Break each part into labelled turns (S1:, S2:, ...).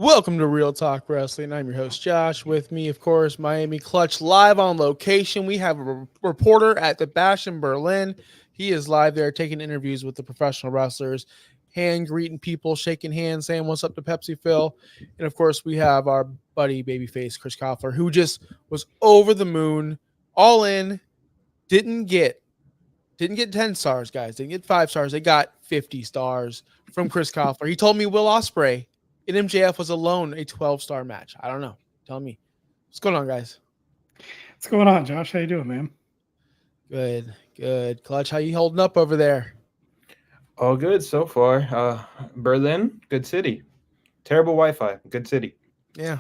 S1: Welcome to Real Talk Wrestling. I'm your host, Josh. With me, of course, Miami Clutch live on location. We have a reporter at the Bash in Berlin. He is live there taking interviews with the professional wrestlers, hand greeting people, shaking hands, saying what's up to Pepsi Phil. And of course, we have our buddy babyface, Chris Koffler, who just was over the moon, all in, didn't get 10 stars, guys. Didn't get 5 stars. They got 50 stars from Chris Koffler. He told me Will Ospreay in MJF was alone a 12-star match. I don't know. Tell me. What's going on, guys?
S2: What's going on, Josh? How you doing, man?
S1: Good. Clutch, how you holding up over there?
S3: All good so far. Berlin, good city. Terrible Wi-Fi, good city.
S1: Yeah.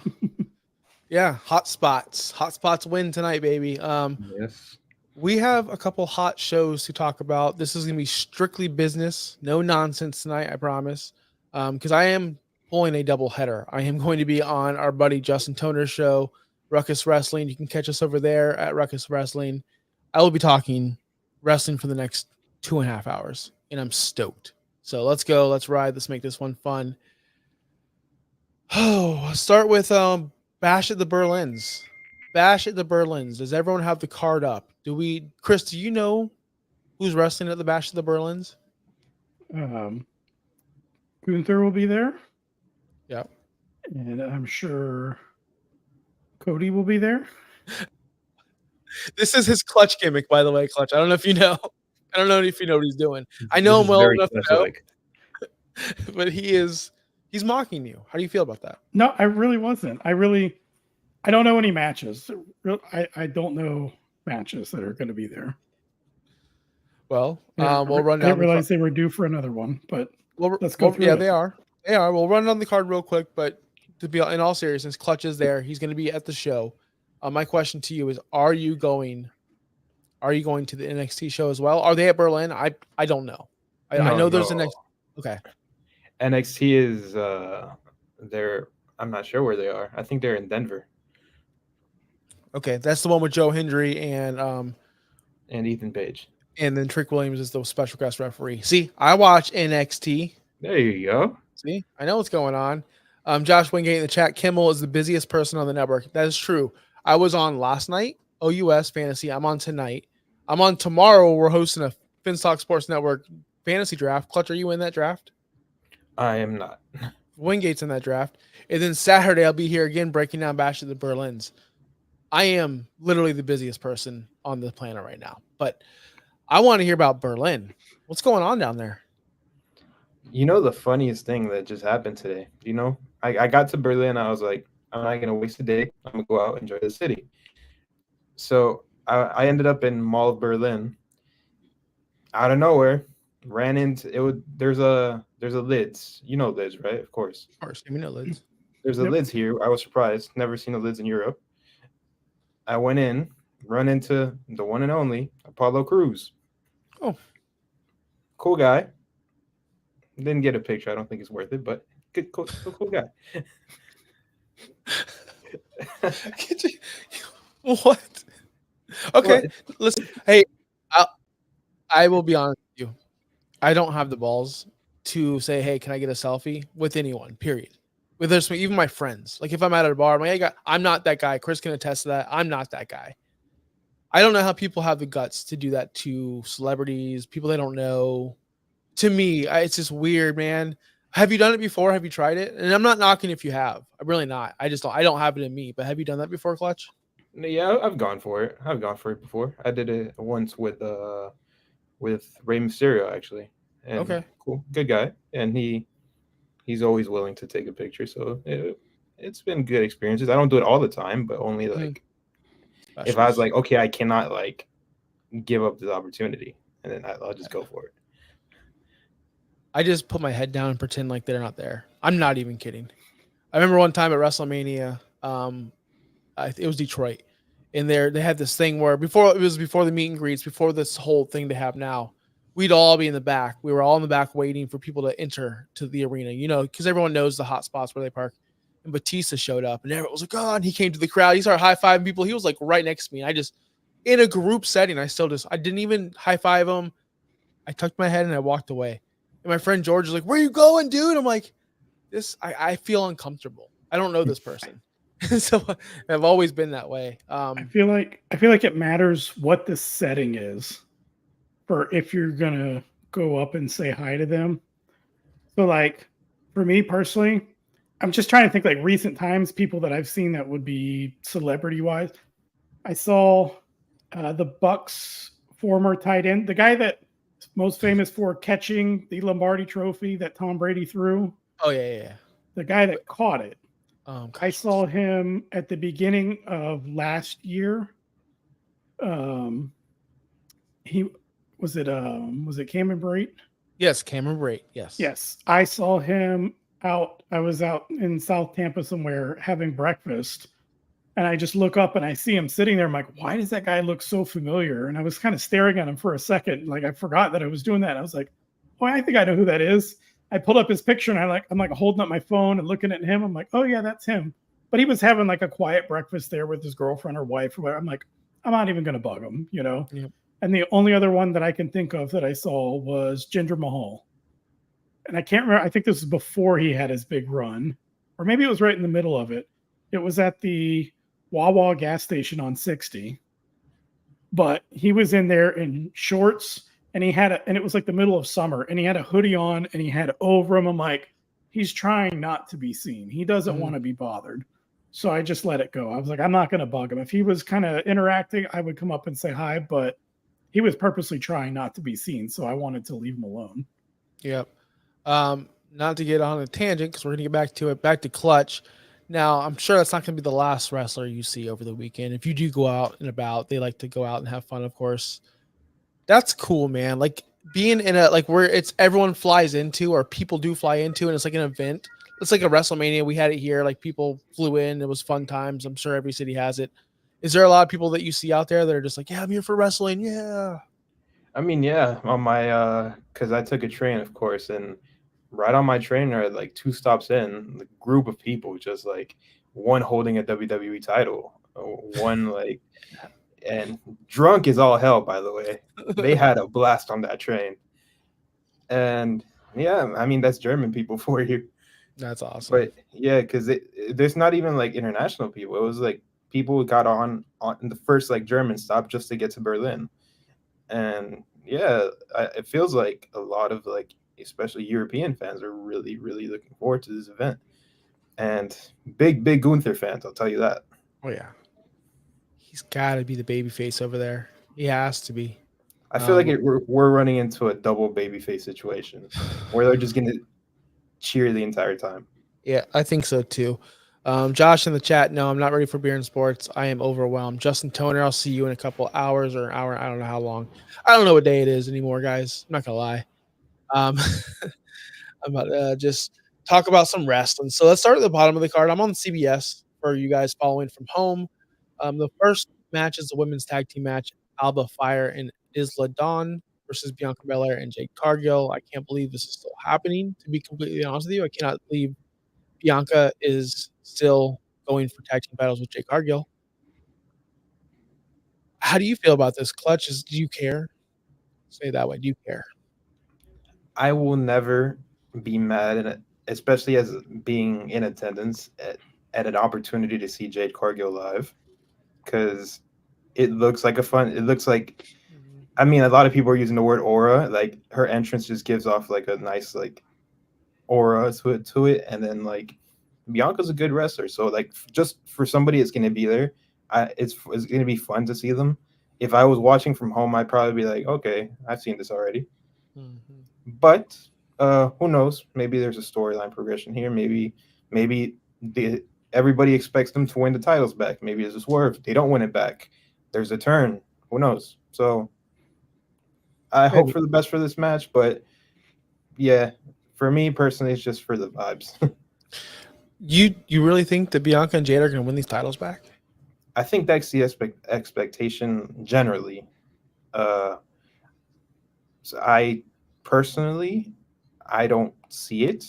S1: Yeah, hot spots. Hot spots win tonight, baby.
S3: Yes.
S1: We have a couple hot shows to talk about. This is going to be strictly business. No nonsense tonight, I promise. Because I am pulling a double header. I am going to be on our buddy Justin Toner's show, Ruckus Wrestling. You can catch us over there at Ruckus Wrestling. I will be talking wrestling for the next 2.5 hours, and I'm stoked. So let's go. Let's ride. Let's make this one fun. Oh, start with Bash at the Berlins. Bash at the Berlins. Does everyone have the card up? Chris, do you know who's wrestling at the Bash at the Berlins?
S2: Gunther will be there.
S1: Yep.
S2: And I'm sure Cody will be there.
S1: This is his Clutch gimmick, by the way, Clutch. I don't know if you know. I don't know if you know what he's doing. I know him well enough to know, but he's mocking you. How do you feel about that?
S2: No, I really wasn't. I don't know any matches. I don't know matches that are going to be there.
S1: Well, we'll run down.
S2: I didn't realize they were due for another one, but let's go through it.
S1: They are. We'll run down the card real quick, but to be in all seriousness, Clutch is there. He's going to be at the show. My question to you is: Are you going to the NXT show as well? Are they at Berlin? I don't know. I know there's a next. Okay.
S3: NXT is they're. I'm not sure where they are. I think they're in Denver.
S1: Okay, that's the one with Joe Hendry and
S3: Ethan Page.
S1: And then Trick Williams is the special guest referee. See, I watch NXT.
S3: There you go.
S1: See, I know what's going on. Josh Wingate in the chat. Kimmel is the busiest person on the network. That is true. I was on last night, OUS Fantasy. I'm on tonight. I'm on tomorrow. We're hosting a Finstock Sports Network fantasy draft. Clutch, are you in that draft?
S3: I am not.
S1: Wingate's in that draft. And then Saturday, I'll be here again breaking down Bash of the Berlins. I am literally the busiest person on the planet right now. But I want to hear about Berlin. What's going on down there?
S3: You know the funniest thing that just happened today? I got to Berlin. I was like, I'm not going to waste a day. I'm going to go out and enjoy the city. So I ended up in Mall of Berlin. Out of nowhere, ran into it. There's a Lids. You know Lids, right? Of course.
S1: Of course. You know Lids.
S3: There's a Lids here. I was surprised. Never seen a Lids in Europe. I went in, run into the one and only Apollo Crews.
S1: Oh.
S3: Cool guy. Didn't get a picture. I don't think it's worth it, but good, cool guy.
S1: What? Okay. What? Listen, hey, I will be honest with you. I don't have the balls to say, hey, can I get a selfie with anyone, period. With even my friends. Like if I'm at a bar, I'm like, hey, I'm not that guy. Chris can attest to that. I'm not that guy. I don't know how people have the guts to do that to celebrities, people they don't know. To me, it's just weird, man. Have you done it before? Have you tried it? And I'm not knocking if you have. I'm really not. I don't have it in me. But have you done that before, Clutch?
S3: Yeah, I've gone for it. I've gone for it before. I did it once with Rey Mysterio, actually. And
S1: okay.
S3: Cool. Good guy. And he's always willing to take a picture. So it's been good experiences. I don't do it all the time, but only like if I was like, okay, I cannot like give up this opportunity, and then I'll just go for it.
S1: I just put my head down and pretend like they're not there. I'm not even kidding. I remember one time at WrestleMania, it was Detroit, and they had this thing where before the meet and greets, before this whole thing they have now, we'd all be in the back. We were all in the back waiting for people to enter to the arena, because everyone knows the hot spots where they park. And Batista showed up, and everyone was like, "Oh!" And he came to the crowd. He started high-fiving people. He was like right next to me. And in a group setting, I didn't even high-five him. I tucked my head and I walked away. And my friend George was like, "Where are you going, dude?" I'm like, I feel uncomfortable. I don't know this person. So I've always been that way.
S2: I feel like it matters what the setting is for if you're gonna go up and say hi to them. So like for me personally, I'm just trying to think like recent times, people that I've seen that would be celebrity wise. I saw the Bucks former tight end, the guy that most famous for catching the Lombardi Trophy that Tom Brady threw.
S1: Oh yeah.
S2: The guy that caught it. I
S1: Gosh,
S2: saw him at the beginning of last year. He was it Cameron Brate?
S1: yes, Cameron Brate. Yes.
S2: Yes, I saw him out. I was out in South Tampa somewhere having breakfast, and I just look up and I see him sitting there. I'm like, why does that guy look so familiar? And I was kind of staring at him for a second, like I forgot that I was doing that. I was like, oh, I think I know who that is. I pulled up his picture and I'm like holding up my phone and looking at him. I'm like, oh yeah, that's him. But he was having like a quiet breakfast there with his girlfriend or wife or whatever. I'm like, I'm not even gonna bug him, you know.
S1: Yep.
S2: And the only other one that I can think of that I saw was Jinder Mahal. And I can't remember. I think this was before he had his big run, or maybe it was right in the middle of it. It was at the Wawa gas station on 60, but he was in there in shorts and and it was like the middle of summer and he had a hoodie on and he had over him. I'm like, he's trying not to be seen. He doesn't want to be bothered. So I just let it go. I was like, I'm not going to bug him. If he was kind of interacting, I would come up and say hi, but he was purposely trying not to be seen. So I wanted to leave him alone.
S1: Yep. Not to get on a tangent because we're going to get back to Clutch. Now, I'm sure that's not going to be the last wrestler you see over the weekend. If you do go out and about, they like to go out and have fun, of course. That's cool, man. Like being in a like where it's everyone flies into or people do fly into and it's like an event. It's like a WrestleMania. We had it here. Like people flew in. It was fun times. I'm sure every city has it. Is there a lot of people that you see out there that are just like, yeah, I'm here for wrestling? Yeah.
S3: I mean, yeah, on my because I took a train, of course, and right on my train or like 2 stops in, the group of people just like one holding a WWE title, one like and drunk is all hell, by the way. They had a blast on that train. And yeah, I mean that's German people for you.
S1: That's awesome.
S3: But yeah, because there's not even like international people. It was like people who got on the first like German stop just to get to Berlin. And yeah, it feels like a lot of like especially European fans are really, really looking forward to this event. And big Gunther fans, I'll tell you that.
S1: Oh yeah. He's got to be the baby face over there. He has to be.
S3: I feel like we're running into a double babyface situation where they're just going to cheer the entire time.
S1: Yeah, I think so too. Josh in the chat, no, I'm not ready for beer and sports. I am overwhelmed. Justin Toner, I'll see you in a couple hours or an hour. I don't know how long. I don't know what day it is anymore, guys. I'm not gonna lie. I'm about to just talk about some wrestling. So let's start at the bottom of the card. I'm on CBS for you guys following from home. The first match is the women's tag team match. Alba Fire and Isla Dawn versus Bianca Belair and Jade Cargill. I can't believe this is still happening, to be completely honest with you. I cannot believe Bianca is still going for tag team battles with Jade Cargill. How do you feel about this? Clutch, do you care? Say it that way. Do you care?
S3: I will never be mad at it, especially as being in attendance at an opportunity to see Jade Cargill live, because it looks like it looks like, I mean, a lot of people are using the word aura. Like her entrance just gives off like a nice like aura to it, and then like Bianca's a good wrestler, so like just for somebody that's going to be there, it's going to be fun to see them. If I was watching from home, I'd probably be like, okay, I've seen this already. Mm-hmm. But who knows? Maybe there's a storyline progression here. Maybe everybody expects them to win the titles back. Maybe it's a swerve. They don't win it back. There's a turn. Who knows? So I hope for the best for this match, but yeah, for me personally, it's just for the vibes.
S1: You really think that Bianca and Jade are going to win these titles back?
S3: I think that's the expectation generally. So I personally, I don't see it.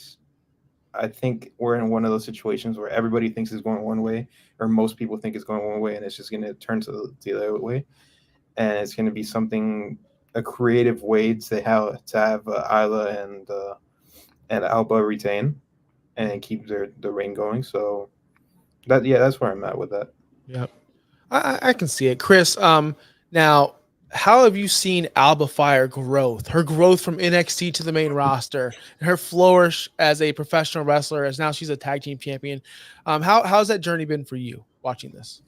S3: I think we're in one of those situations where everybody thinks it's going one way, or most people think it's going one way, and it's just going to turn to the other way. And it's going to be a creative way to have Isla and Alba retain. and keep the reign going. So that's where I'm at with that.
S1: Yeah, I can see it, Chris. Now, how have you seen Alba Fire growth? Her growth from NXT to the main roster, and her flourish as a professional wrestler, as now she's a tag team champion. How's that journey been for you watching this?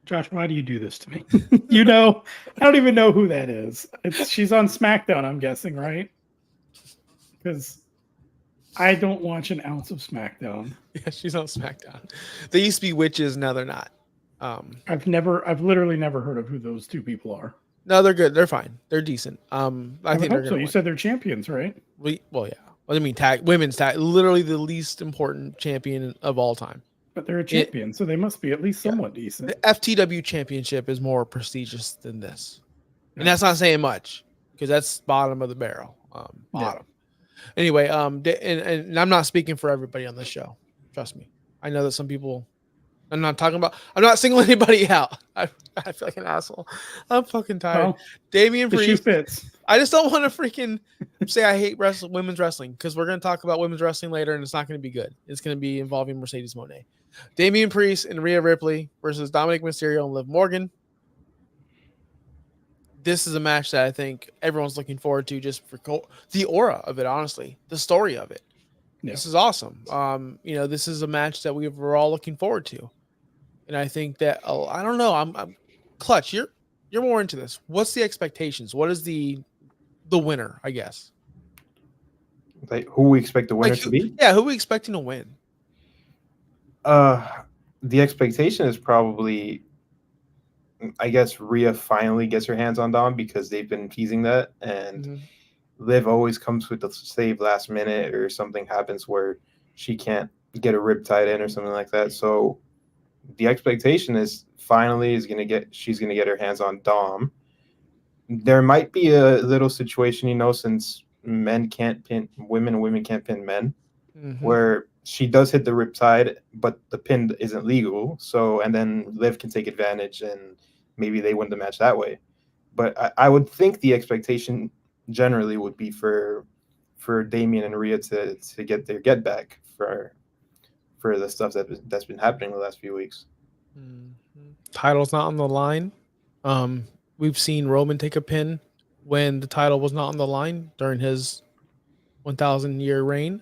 S2: Josh, why do you do this to me? You know, I don't even know who that is. She's on SmackDown, I'm guessing, right? Because I don't watch an ounce of SmackDown.
S1: Yeah, she's on SmackDown. They used to be witches, now they're not.
S2: I've literally never heard of who those two people are.
S1: No, they're good. They're fine. They're decent. I think they're
S2: so.
S1: gonna
S2: You
S1: win.
S2: said they're champions, right?
S1: Well, yeah. I mean, women's tag, literally the least important champion of all time.
S2: But they're a champion, so they must be at least somewhat decent.
S1: The FTW championship is more prestigious than this, and that's not saying much because that's bottom of the barrel. Bottom. Anyway, and I'm not speaking for everybody on this show. Trust me. I know that some people. I'm not singling anybody out. I feel like an asshole. I'm fucking tired. Well, Damian Priest
S2: fits.
S1: I just don't want to freaking say I hate women's wrestling because we're going to talk about women's wrestling later and it's not going to be good. It's going to be involving Mercedes Moné. Damian Priest and Rhea Ripley versus Dominic Mysterio and Liv Morgan. This is a match that I think everyone's looking forward to just for the aura of it, honestly. The story of it. Yeah. This is awesome. This is a match that we're all looking forward to. And I think that I don't know. I'm Clutch. You're more into this. What's the expectations? What is the winner? I guess.
S3: Like who we expect the winner to be?
S1: Yeah, who are we expecting to win?
S3: The expectation is probably, I guess, Rhea finally gets her hands on Dom because they've been teasing that, and Liv always comes with the save last minute or something happens where she can't get a rib tied in or something like that. So the expectation is finally she's gonna get her hands on Dom. There might be a little situation, since men can't pin women and women can't pin men, where she does hit the riptide, but the pin isn't legal. So, and then Liv can take advantage and maybe they win the match that way. But I would think the expectation generally would be for Damian and Rhea to get their get back for the stuff that's been happening the last few weeks.
S1: Title's not on the line. We've seen Roman take a pin when the title was not on the line during his 1,000-year reign.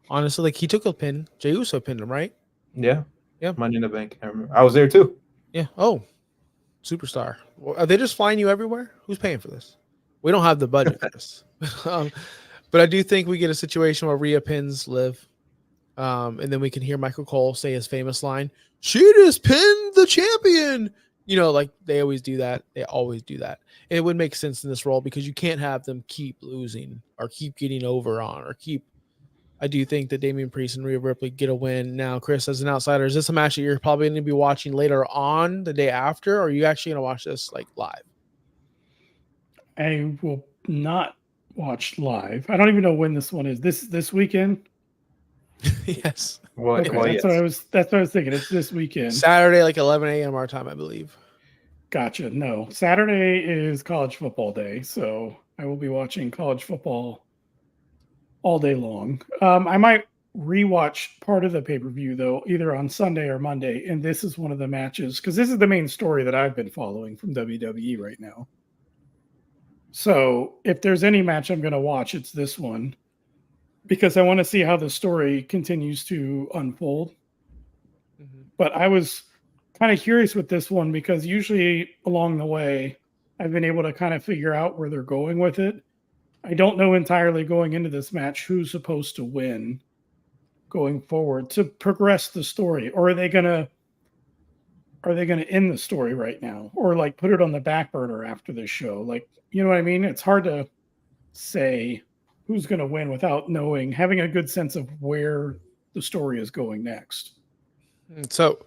S1: Honestly, like he took a pin. Jey Uso pinned him, right?
S3: Yeah. Money in the Bank. I remember. I was there too.
S1: Yeah. Oh, superstar. Are they just flying you everywhere? Who's paying for this? We don't have the budget for this. But I do think we get a situation where Rhea pins Liv. And then we can hear Michael Cole say his famous line, "She just pinned the champion." Like they always do that. They always do that. And it would make sense in this role because you can't have them keep losing or keep getting over on or keep. I do think that Damian Priest and Rhea Ripley get a win. Now, Chris, as an outsider, is this a match that you're probably going to be watching later on the day after, or are you actually going to watch this like live?
S2: I will not watch live. I don't even know when this one is. This weekend.
S1: Yes.
S3: Well,
S2: okay, that's what I was thinking. It's this weekend.
S1: Saturday, like 11 a.m. our time, I believe.
S2: Gotcha. No, Saturday is college football day, so I will be watching college football all day long. I might rewatch part of the pay-per-view though, either on Sunday or Monday. And this is one of the matches because this is the main story that I've been following from WWE right now. So if there's any match I'm going to watch, it's this one. Because I want to see how the story continues to unfold. But I was kind of curious with this one because usually along the way, I've been able to kind of figure out where they're going with it. I don't know entirely going into this match who's supposed to win going forward to progress the story. Or are they gonna end the story right now? Or like put it on the back burner after this show? Like, you know what I mean? It's hard to say who's going to win without having a good sense of where the story is going next.
S1: So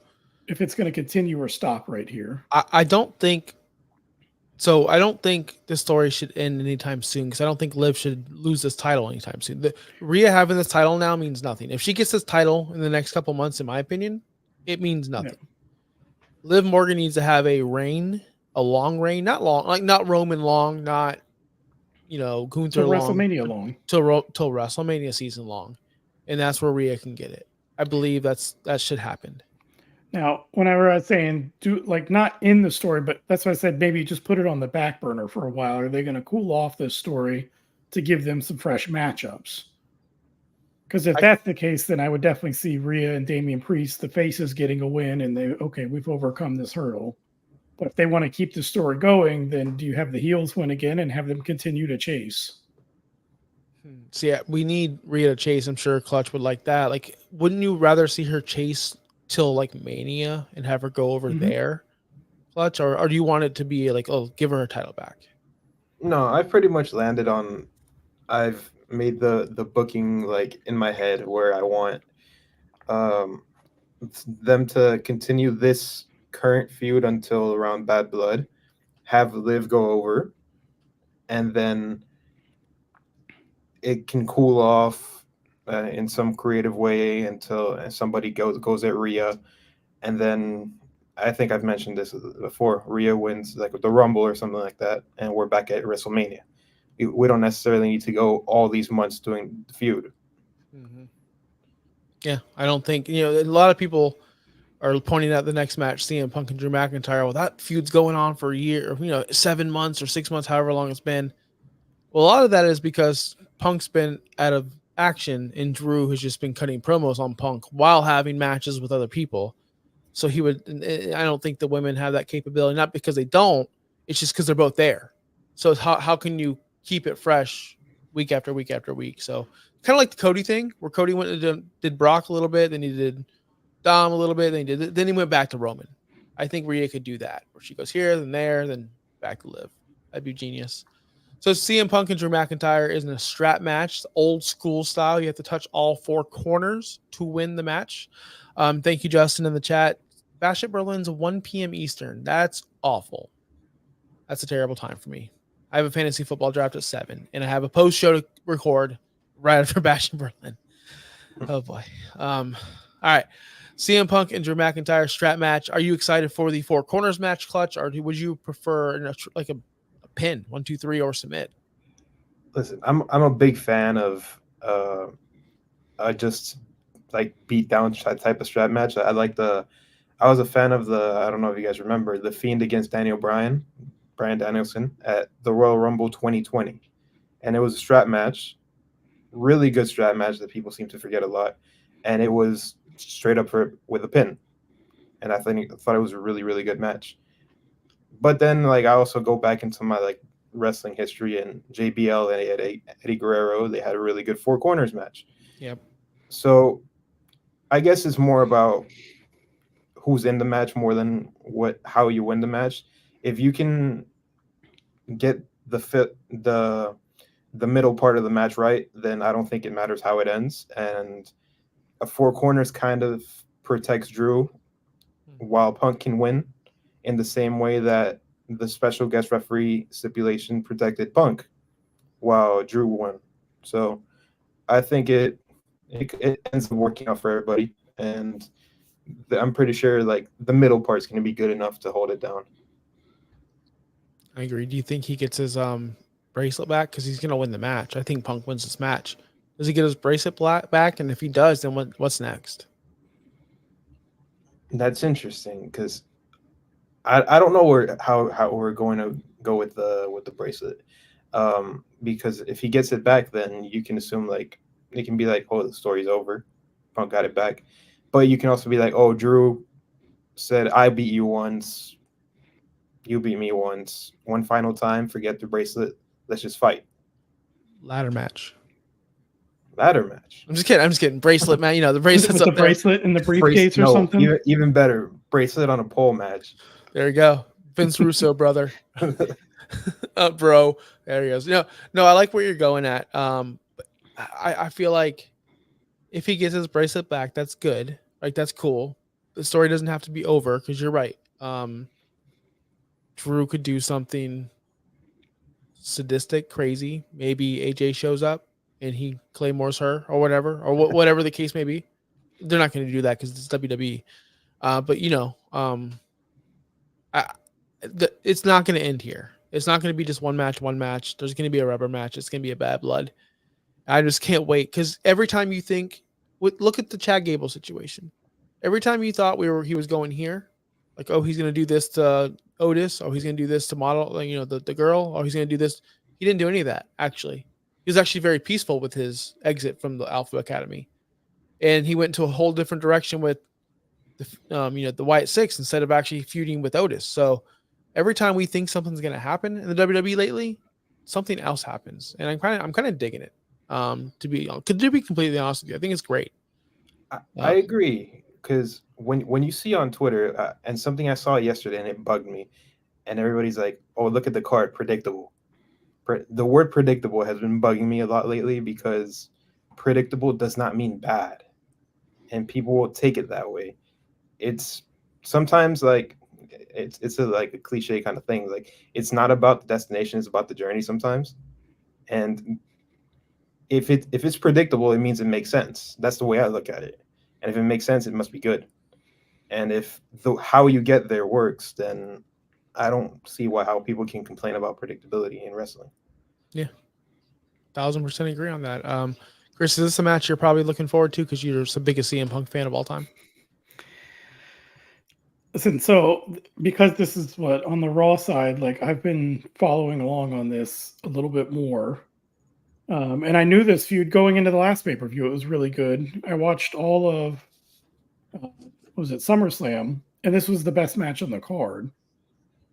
S2: if it's going to continue or stop right here.
S1: I don't think this story should end anytime soon because I don't think Liv should lose this title anytime soon. Rhea having this title now means nothing. If she gets this title in the next couple months, in my opinion, it means nothing. Yeah. Liv Morgan needs to have a long reign, not long, like not Roman long, not Gunther
S2: till
S1: long,
S2: WrestleMania long,
S1: till WrestleMania season long. and that's where Rhea can get it. I believe that should happen.
S2: Now, whenever I was saying do like not in the story, but that's why I said maybe just put it on the back burner for a while. Are they going to cool off this story to give them some fresh matchups? Because if that's the case, then I would definitely see Rhea and Damian Priest, the faces, getting a win, and we've overcome this hurdle. But if they want to keep the story going, then do you have the heels win again and have them continue to chase?
S1: So yeah, we need Rhea to chase. I'm sure Clutch would like that. Like, wouldn't you rather see her chase till like Mania and have her go over there, Clutch, or do you want it to be like, oh, give her title back?
S3: No, I've pretty much landed on. I've made the booking like in my head where I want them to continue this current feud until around Bad Blood, have Liv go over, and then it can cool off in some creative way until somebody goes at Rhea, and then I think I've mentioned this before. Rhea wins like the Rumble or something like that, and we're back at WrestleMania. We don't necessarily need to go all these months doing the feud.
S1: Mm-hmm. Yeah, I don't think a lot of people are pointing out the next match, CM Punk and Drew McIntyre. Well, that feud's going on for a year, 7 months or 6 months, however long it's been. Well, a lot of that is because Punk's been out of action and Drew has just been cutting promos on Punk while having matches with other people. So I don't think the women have that capability, not because they don't, it's just because they're both there. So how can you keep it fresh week after week after week? So kind of like the Cody thing, where Cody went and did Brock a little bit, then he did Dom a little bit, then he went back to Roman. I think Rhea could do that, where she goes here, then there, then back to Liv. That'd be genius. So CM Punk and Drew McIntyre is in a strap match, old school style. You have to touch all 4 corners to win the match. Thank you, Justin, in the chat. Bash at Berlin's 1 p.m. Eastern. That's awful. That's a terrible time for me. I have a fantasy football draft at 7, and I have a post show to record right after Bash at Berlin. Oh boy. All right. CM Punk and Drew McIntyre strap match. Are you excited for the 4 corners match, Clutch, or would you prefer like a pin 1, 2, 3 or submit?
S3: Listen, I'm a big fan of just like beat down type of strap match. I was a fan of I don't know if you guys remember, the Fiend against Brian Danielson at the Royal Rumble 2020. And it was a strap match, really good strap match that people seem to forget a lot. And it was straight up with a pin. And I thought it was a really, really good match. But then like I also go back into my like wrestling history, and JBL and Eddie Guerrero, they had a really good 4 corners match.
S1: Yep.
S3: So I guess it's more about who's in the match more than how you win the match. If you can get the middle part of the match right, then I don't think it matters how it ends. And a 4 corners kind of protects Drew, while Punk can win in the same way that the special guest referee stipulation protected Punk while Drew won. So I think it ends up working out for everybody, and I'm pretty sure like the middle part's going to be good enough to hold it down.
S1: I agree. Do you think he gets his bracelet back? Because he's going to win the match. I think Punk wins this match. Does he get his bracelet back? And if he does, then what's next?
S3: That's interesting, because I don't know how we're going to go with the bracelet, because if he gets it back, then you can assume like it can be like, oh, the story's over, Punk got it back. But you can also be like, oh, Drew said, I beat you once, you beat me once, one final time, forget the bracelet, let's just fight.
S1: Ladder match.
S3: I'm
S1: just kidding. Bracelet match. The bracelet's
S2: with
S1: up
S2: the bracelet in the briefcase or something.
S3: Even better, bracelet on a pole match.
S1: There you go, Vince Russo, brother. Bro. There he goes. No, I like where you're going at. I feel like if he gets his bracelet back, that's good. Like, that's cool. The story doesn't have to be over, because you're right. Drew could do something sadistic, crazy. Maybe AJ shows up and he claymores her or whatever, or whatever the case may be. They're not going to do that because it's WWE. But it's not going to end here. It's not going to be just one match. There's going to be a rubber match. It's going to be a Bad Blood. I just can't wait, because every time you think look at the Chad Gable situation. Every time you thought he was going here, like, oh, he's going to do this to Otis, oh, he's going to do this to model, like, the girl, oh, he's going to do this. He didn't do any of that. Actually, he was actually very peaceful with his exit from the Alpha Academy, and he went to a whole different direction with the Wyatt Six instead of actually feuding with Otis. So every time we think something's going to happen in the WWE lately, something else happens, and I'm kind of digging it. To be completely honest with you, I think it's great.
S3: I agree, because when you see on Twitter, and something I saw yesterday and it bugged me, and everybody's like, "Oh, look at the card, predictable." The word predictable has been bugging me a lot lately, because predictable does not mean bad, and people will take it that way. It's sometimes like it's like a cliche kind of thing. Like, it's not about the destination, it's about the journey sometimes. And if it's predictable, it means it makes sense. That's the way I look at it. And if it makes sense, it must be good. And if how you get there works, then I don't see how people can complain about predictability in wrestling.
S1: Yeah, 1000% agree on that. Chris, is this a match you're probably looking forward to because you're the biggest CM Punk fan of all time?
S2: Listen, so because this is what on the Raw side, like, I've been following along on this a little bit more. And I knew this feud going into the last pay-per-view. It was really good. I watched all of, was it SummerSlam? And this was the best match on the card.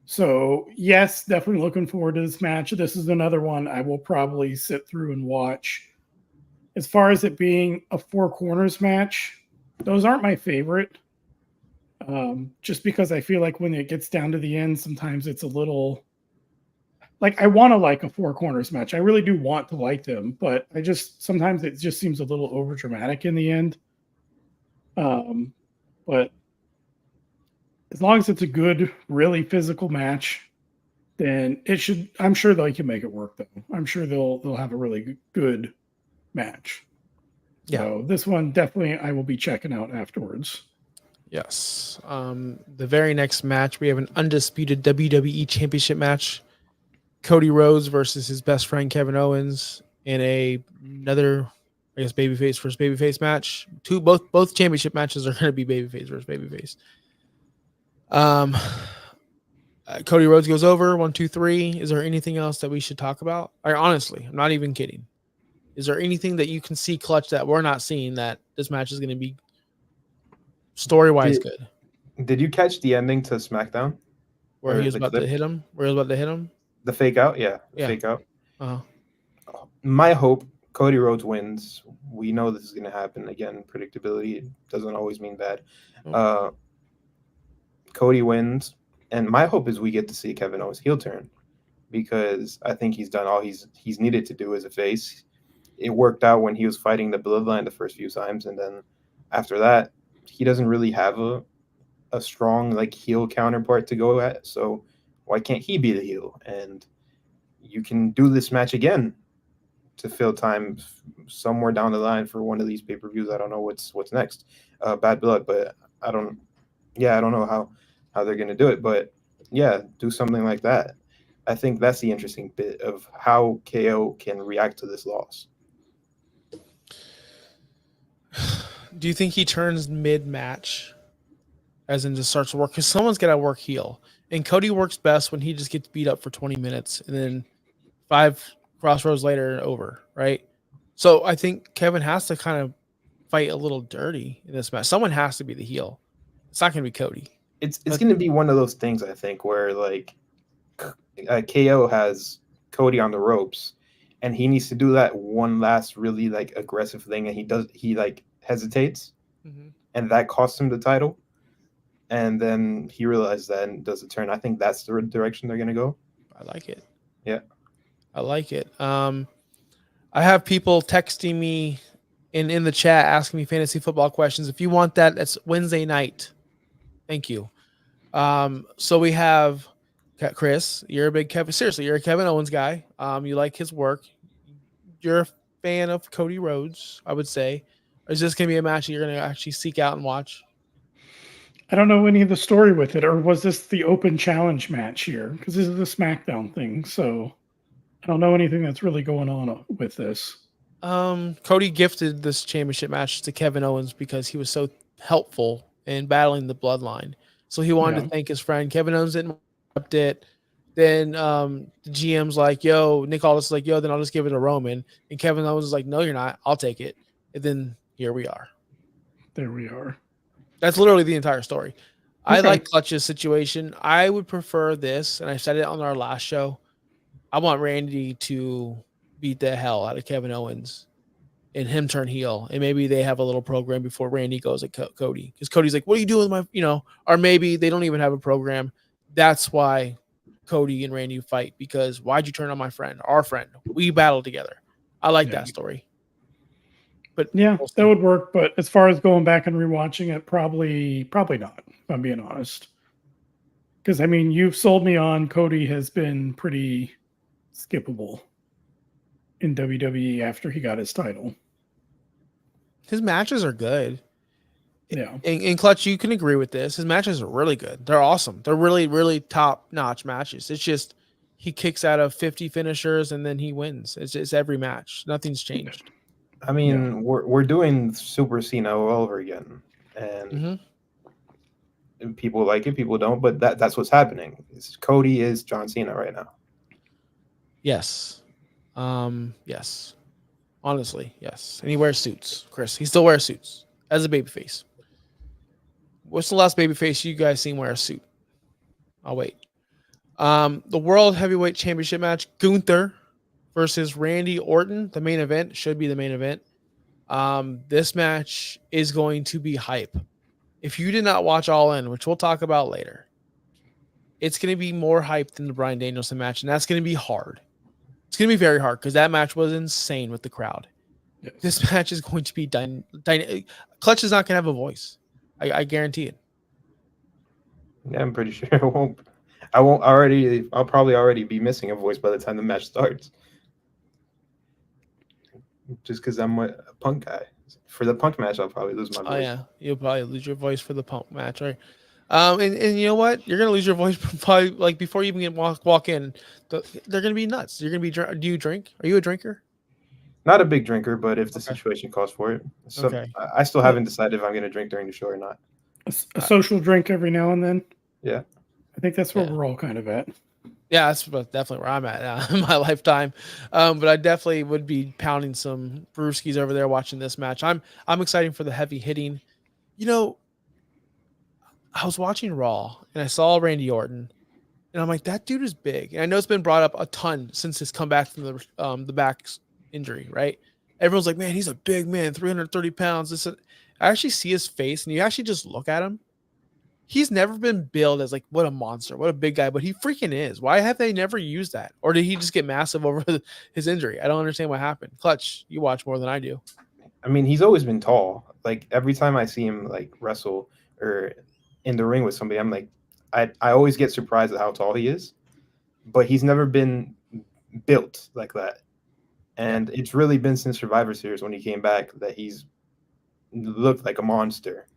S2: So, yes, definitely looking forward to this match. This is another one I will probably sit through and watch. As far as it being a Four Corners match, those aren't my favorite. Just because I feel like when it gets down to the end, sometimes it's a little... Like, I want to like a Four Corners match. I really do want to like them, but sometimes it just seems a little over dramatic in the end. But as long as it's a good, really physical match, then I'm sure they can make it work, though. I'm sure they'll have a really good match.
S1: Yeah.
S2: So this one definitely I will be checking out afterwards.
S1: Yes. The very next match, we have an undisputed WWE Championship match. Cody Rhodes versus his best friend Kevin Owens in another, I guess, babyface versus babyface match. Both championship matches are going to be babyface versus babyface. Cody Rhodes goes over 1, 2, 3. Is there anything else that we should talk about? Honestly, I'm not even kidding. Is there anything that you can see, Clutch, that we're not seeing that this match is going to be story-wise good?
S3: Did you catch the ending to SmackDown?
S1: Where he was about to hit him?
S3: The fake out? Yeah. Fake out.
S1: Uh-huh.
S3: My hope, Cody Rhodes wins. We know this is going to happen. Again, predictability doesn't always mean bad. Cody wins. And my hope is we get to see Kevin Owens heel turn, because I think he's done all he's needed to do as a face. It worked out when he was fighting the Bloodline the first few times. And then after that, he doesn't really have a strong like heel counterpart to go at. So why can't he be the heel? And you can do this match again to fill time somewhere down the line for one of these pay-per-views. I don't know what's next. Bad Blood, but I don't know how they're going to do it. But yeah, do something like that. I think that's the interesting bit of how KO can react to this loss.
S1: Do you think he turns mid-match, as in just starts to work? Because someone's got to work heel. And Cody works best when he just gets beat up for 20 minutes and then 5 crossroads later over, right? So I think Kevin has to kind of fight a little dirty in this match. Someone has to be the heel. It's not going to be Cody.
S3: It's going to be one of those things, I think, where like KO has Cody on the ropes, and he needs to do that one last really like aggressive thing, and he like hesitates, and that costs him the title. And then he realizes that and does a turn. I think that's the direction they're going to go.
S1: I like it.
S3: Yeah.
S1: I like it. I have people texting me in the chat asking me fantasy football questions. If you want that, that's Wednesday night. Thank you. So we have Chris. You're a big Kevin. Seriously, you're a Kevin Owens guy. You like his work. You're a fan of Cody Rhodes, I would say. Or is this going to be a match that you're going to actually seek out and watch?
S2: I don't know any of the story with it, or was this the open challenge match here? Because this is the SmackDown thing, so I don't know anything that's really going on with this.
S1: Cody gifted this championship match to Kevin Owens because he was so helpful in battling the bloodline. So he wanted to thank his friend. Kevin Owens didn't accept it. Then the GM's like, yo, Nick Aldis is like, yo, then I'll just give it to Roman. And Kevin Owens is like, no, you're not. I'll take it. And then here we are.
S2: There we are.
S1: That's literally the entire story. I
S2: Okay.
S1: like Clutch's situation. I would prefer this, and I said it on our last show. I want Randy to beat the hell out of Kevin Owens and him turn heel. And maybe they have a little program before Randy goes at Cody. Because Cody's like, what are you doing with my, or maybe they don't even have a program. That's why Cody and Randy fight, because why'd you turn on my friend, our friend? We battled together. I like that story. But
S2: yeah, that would work. But as far as going back and rewatching it, probably not, if I'm being honest. Because, I mean, you've sold me on Cody has been pretty skippable in WWE after he got his title.
S1: His matches are good.
S2: Yeah.
S1: In Clutch, you can agree with this. His matches are really good. They're awesome. They're really, really top-notch matches. It's just he kicks out of 50 finishers and then he wins. It's every match. Nothing's changed.
S3: I mean, we're doing Super Cena all over again, and people like it, people don't. But that's what's happening. Cody is John Cena right now.
S1: Yes, yes. Honestly, yes. And he wears suits, Chris. He still wears suits as a babyface. What's the last babyface you guys seen wear a suit? I'll wait. The World Heavyweight Championship match: Gunther versus Randy Orton. The main event should be the main event. This match is going to be hype. If you did not watch All In, which we'll talk about later, it's going to be more hype than the Bryan Danielson match, and that's going to be hard. It's going to be very hard because that match was insane with the crowd. Yes. This match is going to be Clutch is not going to have a voice. I guarantee it.
S3: Yeah, I'm pretty sure it won't. I'll probably already be missing a voice by the time the match starts. Just because I'm a Punk guy. For the Punk match, I'll probably lose my voice.
S1: Oh yeah, you'll probably lose your voice for the Punk match, right? And you know what? You're gonna lose your voice probably like before you even walk in. They're gonna be nuts. You're gonna be. Do you drink? Are you a drinker?
S3: Not a big drinker, but if the situation calls for it. So I still haven't decided if I'm gonna drink during the show or not.
S2: A social drink every now and then.
S3: Yeah,
S2: I think that's where we're all kind of at.
S1: Yeah, that's definitely where I'm at in my lifetime. But I definitely would be pounding some brewskis over there watching this match. I'm excited for the heavy hitting. I was watching Raw and I saw Randy Orton, and I'm like, that dude is big. And I know it's been brought up a ton since his comeback from the back injury, right? Everyone's like, man, he's a big man, 330 pounds. I actually see his face, and you actually just look at him. He's never been billed as like, what a monster, what a big guy, but he freaking is. Why have they never used that? Or did he just get massive over his injury? I don't understand what happened. Clutch, you watch more than I do.
S3: I mean, he's always been tall. Like every time I see him like wrestle or in the ring with somebody, I'm like, I always get surprised at how tall he is, but he's never been built like that. And it's really been since Survivor Series when he came back that he's looked like a monster,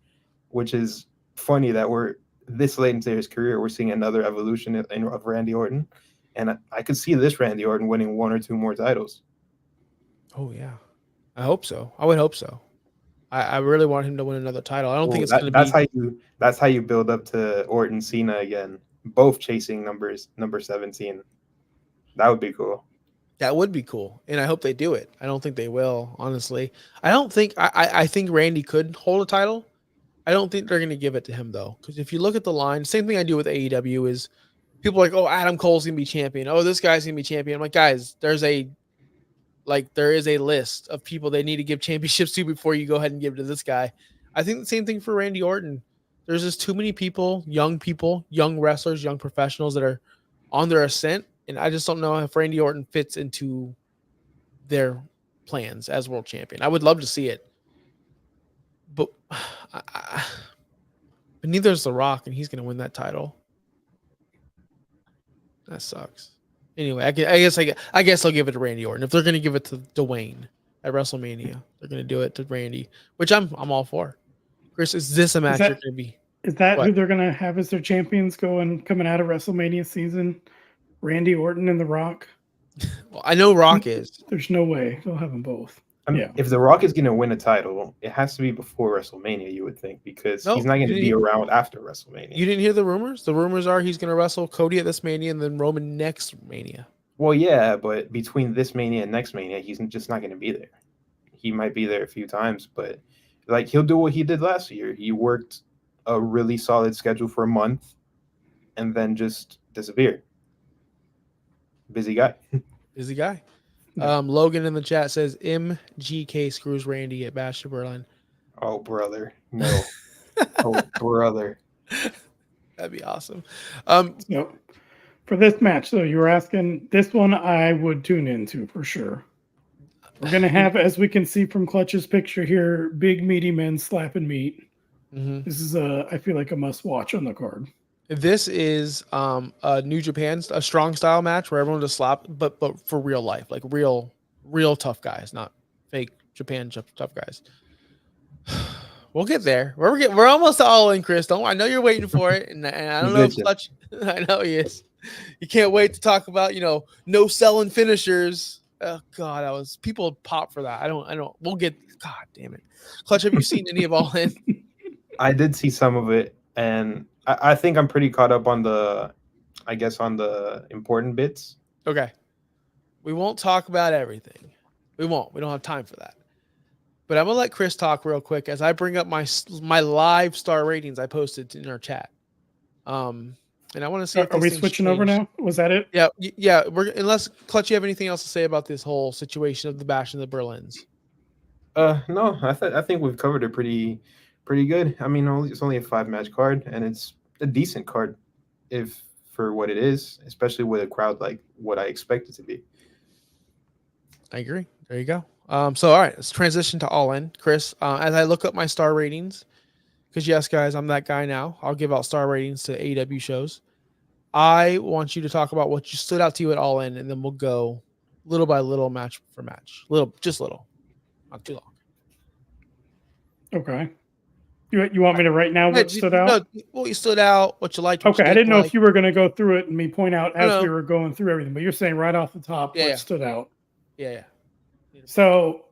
S3: which is funny that we're this late into his career, we're seeing another evolution of Randy Orton, and I could see this Randy Orton winning one or two more titles.
S1: Oh yeah, I hope so. I would hope so. I really want him to win another title. I don't think it's going to be.
S3: That's how you build up to Orton Cena again, both chasing number 17. That would be cool.
S1: That would be cool, and I hope they do it. I don't think they will, honestly. I don't think. I think Randy could hold a title. I don't think they're going to give it to him, though, because if you look at the line, same thing I do with AEW is people are like, oh, Adam Cole's going to be champion. Oh, this guy's going to be champion. I'm like, guys, there is a list of people they need to give championships to before you go ahead and give it to this guy. I think the same thing for Randy Orton. There's just too many people, young wrestlers, young professionals that are on their ascent, and I just don't know if Randy Orton fits into their plans as world champion. I would love to see it. But neither is The Rock, and he's going to win that title. That sucks. Anyway, I guess they'll give it to Randy Orton. If they're going to give it to Dwayne at WrestleMania, they're going to do it to Randy, which I'm all for. Chris, is this a match you're going to be?
S2: Is that who they're going to have as their champions coming out of WrestleMania season? Randy Orton and The Rock?
S1: Well, I know Rock is.
S2: There's no way they'll have them both.
S3: I mean,
S2: Yeah.
S3: if The Rock is going to win a title, it has to be before WrestleMania, you would think, because
S1: No,
S3: he's not going to
S1: you
S3: be
S1: didn't-
S3: around after WrestleMania.
S1: You didn't hear the rumors? The rumors are he's going to wrestle Cody at this Mania and then Roman next Mania.
S3: Well, yeah, but between this Mania and next Mania, he's just not going to be there. He might be there a few times, but like he'll do what he did last year. He worked a really solid schedule for a month and then just disappeared. Busy guy.
S1: Busy guy.
S2: Yeah.
S1: Logan in the chat says MGK screws Randy at Bash of Berlin.
S3: Oh, brother. No. Oh, brother.
S1: That'd be awesome.
S2: So for this match, though, you were asking, this one I would tune into for sure. We're going to have, as we can see from Clutch's picture here, big meaty men slapping meat.
S1: Mhm.
S2: This is, I feel like, a must watch on the card.
S1: This is a New Japan, a strong style match where everyone just slap, but for real life, like real tough guys, not fake Japan tough guys. We'll get there. We're almost all in, Chris. Don't I know you're waiting for it, and I don't know if Clutch. I know he is. You can't wait to talk about no selling finishers. Oh God, people pop for that. I don't. We'll get. God damn it, Clutch. Have you seen any of All In?
S3: I did see some of it, and I think I'm pretty caught up on the important bits.
S1: Okay. We won't talk about everything. We won't. We don't have time for that. But I'm gonna let Chris talk real quick as I bring up my live star ratings I posted in our chat. And I want to see.
S2: Are we switching over now? Was that it?
S1: Yeah, yeah. Unless Clutch, you have anything else to say about this whole situation of the Bash and the Berlins?
S3: No, I think we've covered it pretty good. I mean, it's only a 5-match card, and it's a decent card, if for what it is, especially with a crowd like what I expect it to be.
S1: I agree. There you go. So all right, let's transition to All In, Chris. As I look up my star ratings, because yes, guys, I'm that guy now. I'll give out star ratings to AEW shows. I want you to talk about what stood out to you at All In, and then we'll go little by little, match for match. Just little, not too long.
S2: Okay. You want me to write now what stood out?
S1: No, what you stood out, what you liked.
S2: Okay, I didn't know if you were going to go through it and me point out as we were going through everything, but you're saying right off the top what stood out.
S1: Yeah.
S2: So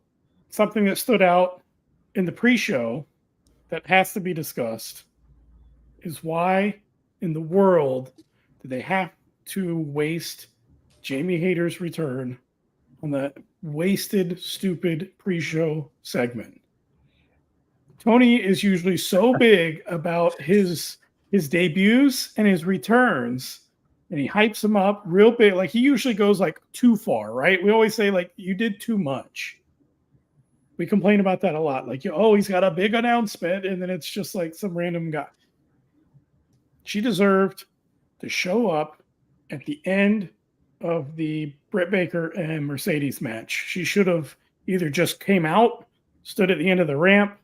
S2: something that stood out in the pre-show that has to be discussed is why in the world do they have to waste Jamie Hayter's return on that wasted, stupid pre-show segment? Tony is usually so big about his debuts and his returns, and he hypes him up real big. Like he usually goes like too far, right? We always say like you did too much. We complain about that a lot. Like, he's got a big announcement, and then it's just like some random guy. She deserved to show up at the end of the Britt Baker and Mercedes match. She should have either just came out, stood at the end of the ramp,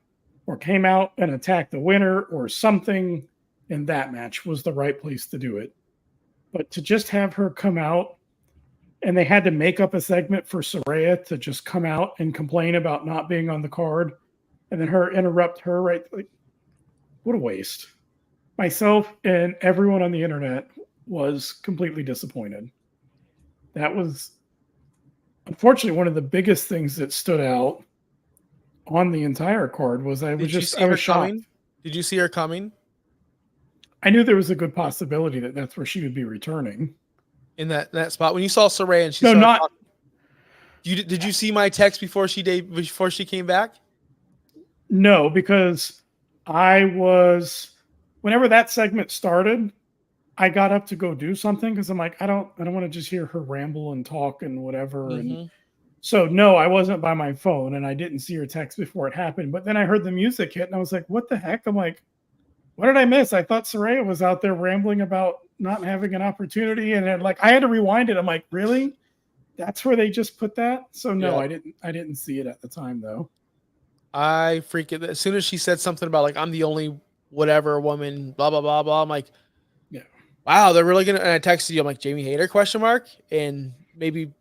S2: or came out and attacked the winner or something, and that match was the right place to do it. But to just have her come out, and they had to make up a segment for Saraya to just come out and complain about not being on the card, and then her interrupt her, right? Like, what a waste. Myself and everyone on the internet was completely disappointed. That was, unfortunately, one of the biggest things that stood out on the entire card was I was shocked.
S1: Did you see her coming?
S2: I knew there was a good possibility that that's where she would be returning.
S1: In that spot when you saw Saraya and she did you see my text before she came back?
S2: No, because whenever that segment started, I got up to go do something because I'm like, I don't want to just hear her ramble and talk and whatever.
S1: Mm-hmm.
S2: And so no, I wasn't by my phone and I didn't see her text before it happened. But then I heard the music hit and I was like, what the heck? I'm like, what did I miss? I thought Saraya was out there rambling about not having an opportunity, and then, like, I had to rewind it. I'm like, really? That's where they just put that? So no, yeah. I didn't see it at the time though.
S1: I freaking as soon as she said something about like I'm the only whatever woman, blah blah blah blah. I'm like,
S2: yeah,
S1: wow, they're really gonna. And I texted you, I'm like, Jamie Hayter ? And maybe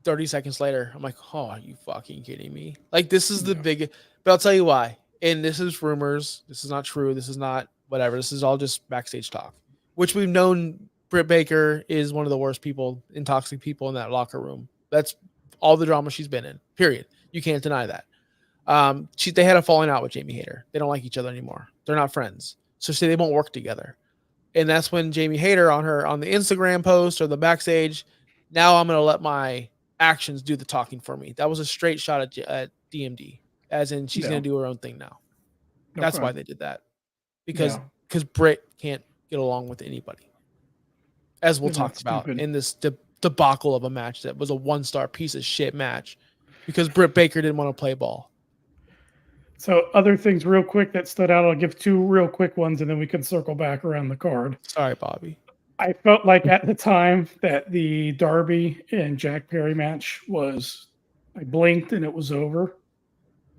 S1: 30 seconds later, I'm like, oh, are you fucking kidding me? Like this is the big. But I'll tell you why. And this is rumors. This is not true. This is not whatever. This is all just backstage talk, which we've known. Britt Baker is one of the worst people, toxic people in that locker room. That's all the drama she's been in. Period. You can't deny that. They had a falling out with Jamie Hayter. They don't like each other anymore. They're not friends. So they won't work together. And that's when Jamie Hayter on the Instagram post or the backstage, now I'm going to let my actions do the talking for me. That was a straight shot at DMD, as in she's going to do her own thing now. That's why they did that. Because Britt can't get along with anybody. As we'll talk about in this debacle of a match that was a 1-star piece of shit match because Britt Baker didn't want to play ball.
S2: So other things real quick that stood out, I'll give 2 real quick ones and then we can circle back around the card.
S1: Sorry, Bobby.
S2: I felt like at the time that the Darby and Jack Perry match I blinked and it was over.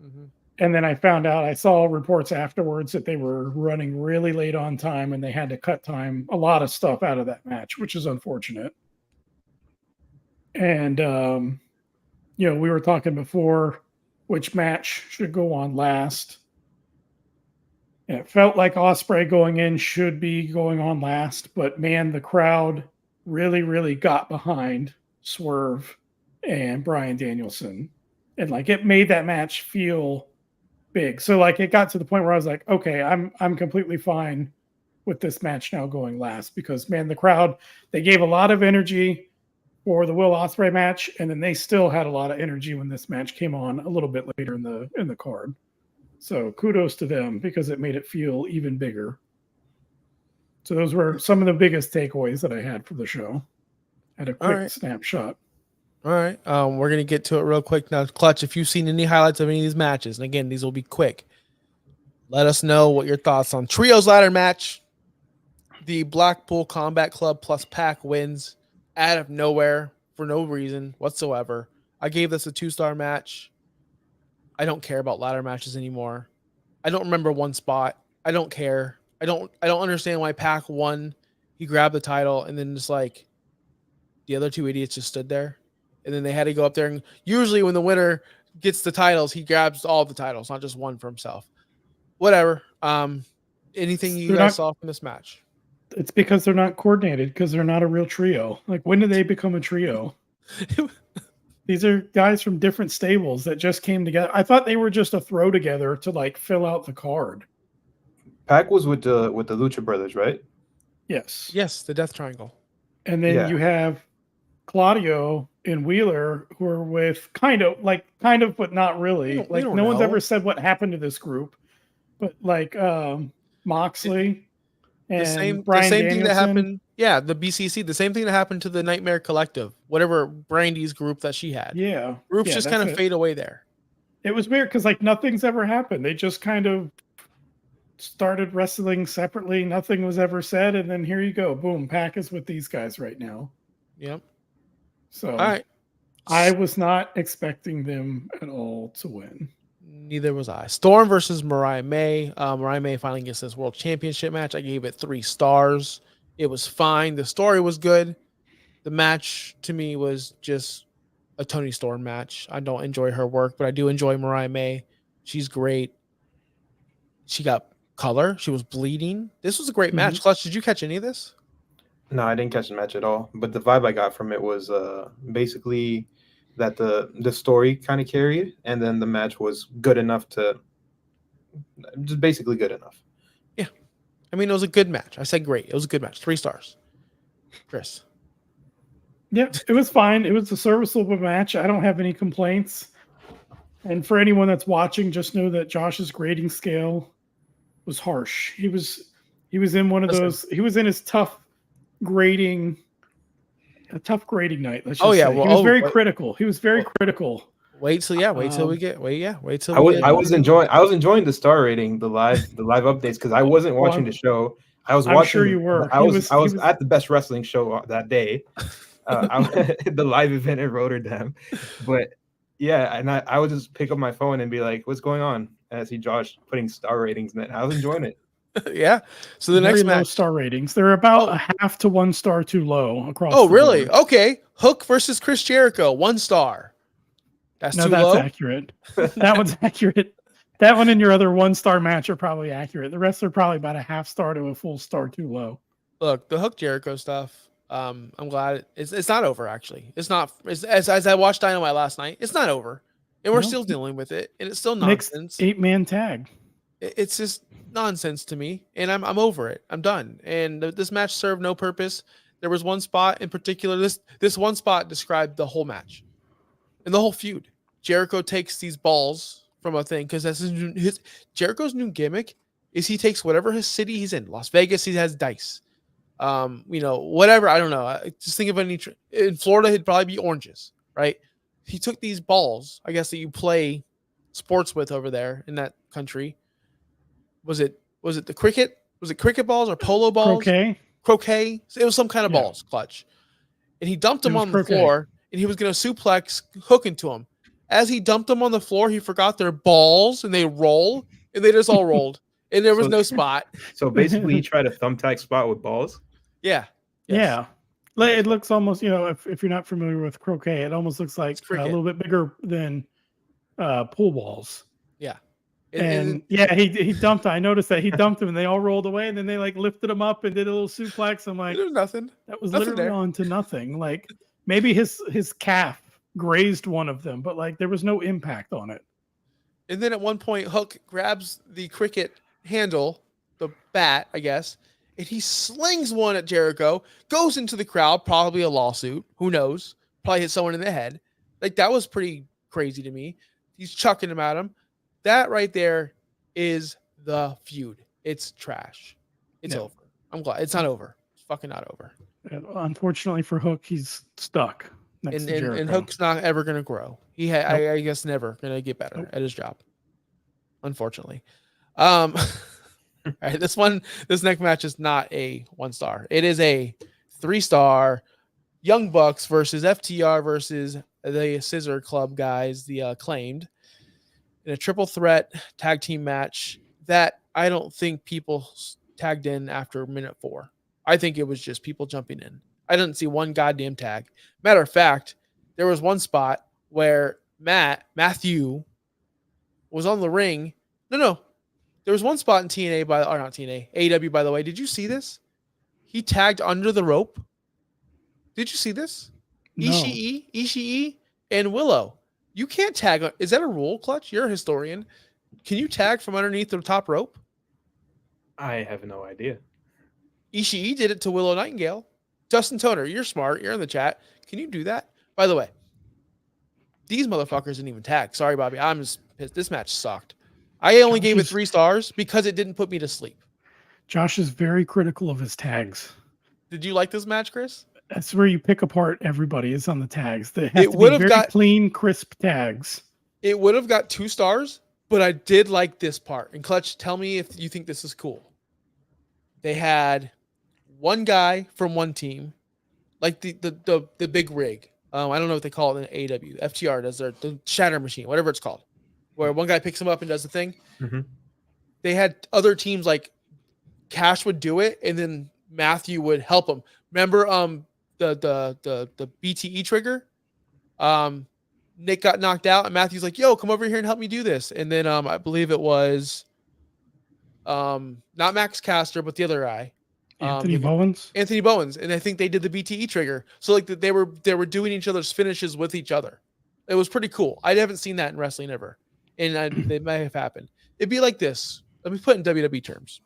S2: Mm-hmm. And then I found out, I saw reports afterwards that they were running really late on time and they had to cut a lot of stuff out of that match, which is unfortunate. And, we were talking before which match should go on last. And it felt like Ospreay going in should be going on last, but man, the crowd really, really got behind Swerve and Bryan Danielson. And it made that match feel big. So it got to the point where I was like, okay, I'm completely fine with this match now going last because man, the crowd, they gave a lot of energy for the Will Ospreay match, and then they still had a lot of energy when this match came on a little bit later in the card. So kudos to them because it made it feel even bigger. So those were some of the biggest takeaways that I had for the show. At a quick snapshot.
S1: All right. We're going to get to it real quick now. Clutch, if you've seen any highlights of any of these matches, and again, these will be quick, let us know what your thoughts on Trios Ladder match. The Blackpool Combat Club plus Pac wins out of nowhere for no reason whatsoever. I gave this a 2-star match. I don't care about ladder matches anymore. I don't remember one spot. I don't care. I don't understand why Pac won. He grabbed the title and then just the other 2 idiots just stood there. And then they had to go up there, and usually when the winner gets the titles, he grabs all the titles, not just one for himself. Whatever. Anything you guys saw from this match?
S2: It's because they're not coordinated, because they're not a real trio. When did they become a trio? These are guys from different stables that just came together. I thought they were just a throw together to fill out the card.
S3: Pac was with the Lucha Brothers, right?
S2: Yes.
S1: Yes, the Death Triangle.
S2: And then you have Claudio and Wheeler, who are with kind of, but not really. No one's ever said what happened to this group, but Moxley and Bryan Danielson.
S1: Thing that happened. Yeah, the BCC, the same thing that happened to the Nightmare Collective, whatever Brandy's group that she had.
S2: Yeah,
S1: groups just kind of fade away there.
S2: It was weird because nothing's ever happened. They just kind of started wrestling separately. Nothing was ever said, and then here you go, boom, Pac is with these guys right now.
S1: Yep.
S2: So,
S1: all right.
S2: I was not expecting them at all to win.
S1: Neither was I. Storm versus Mariah May. Mariah May finally gets this world championship match. I gave it 3 stars. It was fine. The story was good. The match to me was just a Toni Storm match. I don't enjoy her work, but I do enjoy Mariah May. She's great. She got color. She was bleeding. This was a great match. Clutch, did you catch any of this?
S3: No, I didn't catch the match at all. But the vibe I got from it was basically that the story kind of carried, and then the match was good enough to just basically good enough.
S1: Yeah. I mean, it was a good match. I said great. It was a good match. 3 stars. Chris.
S2: Yeah, it was fine. It was a serviceable match. I don't have any complaints. And for anyone that's watching, just know that Josh's grading scale was harsh. He was in one of those. He was in his tough grading night. Let's just say. He was very critical. He was very critical.
S1: Wait till we get.
S3: I was enjoying the star rating, the live updates because I wasn't watching the show. I'm sure
S2: you were.
S3: I was at the Best Wrestling show that day. The live event in Rotterdam, but yeah, and I would just pick up my phone and be like, "What's going on?" And I see Josh putting star ratings in it. I was enjoying it.
S1: Yeah. So the next match,
S2: star ratings. They're about a half to 1 star too low across.
S1: Oh, really?
S2: Board.
S1: Okay. Hook versus Chris Jericho, 1 star. That's low?
S2: Accurate. That one's accurate. That one and your other 1-star match are probably accurate. The rest are probably about a half star to a full star too low.
S1: Look, the Hook Jericho stuff. I'm glad it's not over. Actually, it's not. As I watched Dynamite last night, it's not over. and we're
S2: No.
S1: still dealing with it, and it's still
S2: Mixed
S1: nonsense.
S2: 8-man tag.
S1: It's just nonsense to me, and I'm over it. I'm done. And this match served no purpose. There was one spot in particular. This one spot described the whole match and the whole feud. Jericho takes these balls from a thing because that's his Jericho's new gimmick is he takes whatever his city he's in. Las Vegas, he has dice. Whatever. I don't know. Just think of any in Florida, it'd probably be oranges, right? He took these balls, I guess, that you play sports with over there in that country. Was it the cricket? Was it cricket balls or polo balls? Croquet. It was some kind of balls, Clutch. And he dumped them on the floor, and he was going to suplex Hook into him. As he dumped them on the floor, he forgot their balls, and they roll, and they just all rolled, and there was no spot.
S3: So basically, he tried a thumbtack spot with balls.
S1: Yeah.
S2: Yes. Yeah. It looks almost, if you're not familiar with croquet, it almost looks like a little bit bigger than pool balls.
S1: Yeah.
S2: He dumped. I noticed that he dumped them, and they all rolled away, and then they lifted him up and did a little suplex. I'm like,
S1: there's nothing.
S2: That was literally on to nothing. Like maybe his calf grazed one of them, but there was no impact on it.
S1: And then at one point, Hook grabs the cricket handle, the bat, I guess, and he slings one at Jericho, goes into the crowd, probably a lawsuit. Who knows? Probably hit someone in the head. That was pretty crazy to me. He's chucking him at him. That right there is the feud. It's trash. It's over. I'm glad it's not over. It's fucking not over.
S2: Unfortunately for Hook, he's stuck.
S1: And Hook's not ever going to grow. I guess never going to get better at his job. Unfortunately. All right, this next match is not a 1-star. It is a 3-star. Young Bucks versus FTR versus the Scissor Club guys, the Acclaimed, in a triple threat tag team match that I don't think people tagged in after minute 4. I think it was just people jumping in. I didn't see one goddamn tag. Matter of fact, there was one spot where Matthew was on the ring. No. There was one spot in AEW, by the way. Did you see this? He tagged under the rope. Did you see this?
S2: No.
S1: Ishii, and Willow. You can't tag. Is that a rule, Clutch? You're a historian. Can you tag from underneath the top rope?
S3: I have no idea.
S1: Ishii did it to Willow Nightingale. Justin Toner, you're smart. You're in the chat. Can you do that? By the way, these motherfuckers didn't even tag. Sorry, Bobby. I'm just pissed. This match sucked. I only gave it 3 stars because it didn't put me to sleep.
S2: Josh is very critical of his tags.
S1: Did you like this match, Chris?
S2: That's where you pick apart everybody is on the tags. They have to be very clean, crisp tags.
S1: It would have got 2 stars, but I did like this part. And Clutch, tell me if you think this is cool. They had one guy from one team, like the big rig. I don't know what they call it in AEW. FTR does the shatter machine, whatever it's called, where one guy picks him up and does the thing.
S3: Mm-hmm.
S1: They had other teams like Cash would do it, and then Matthew would help him. Remember, the BTE trigger. Nick got knocked out, and Matthew's like, "Yo, come over here and help me do this." And then I believe it was not Max Caster, but the other guy.
S2: Anthony Bowens,
S1: and I think they did the BTE trigger. So like they were doing each other's finishes with each other. It was pretty cool. I haven't seen that in wrestling ever, and it might have happened. It'd be like this. Let me put in WWE terms,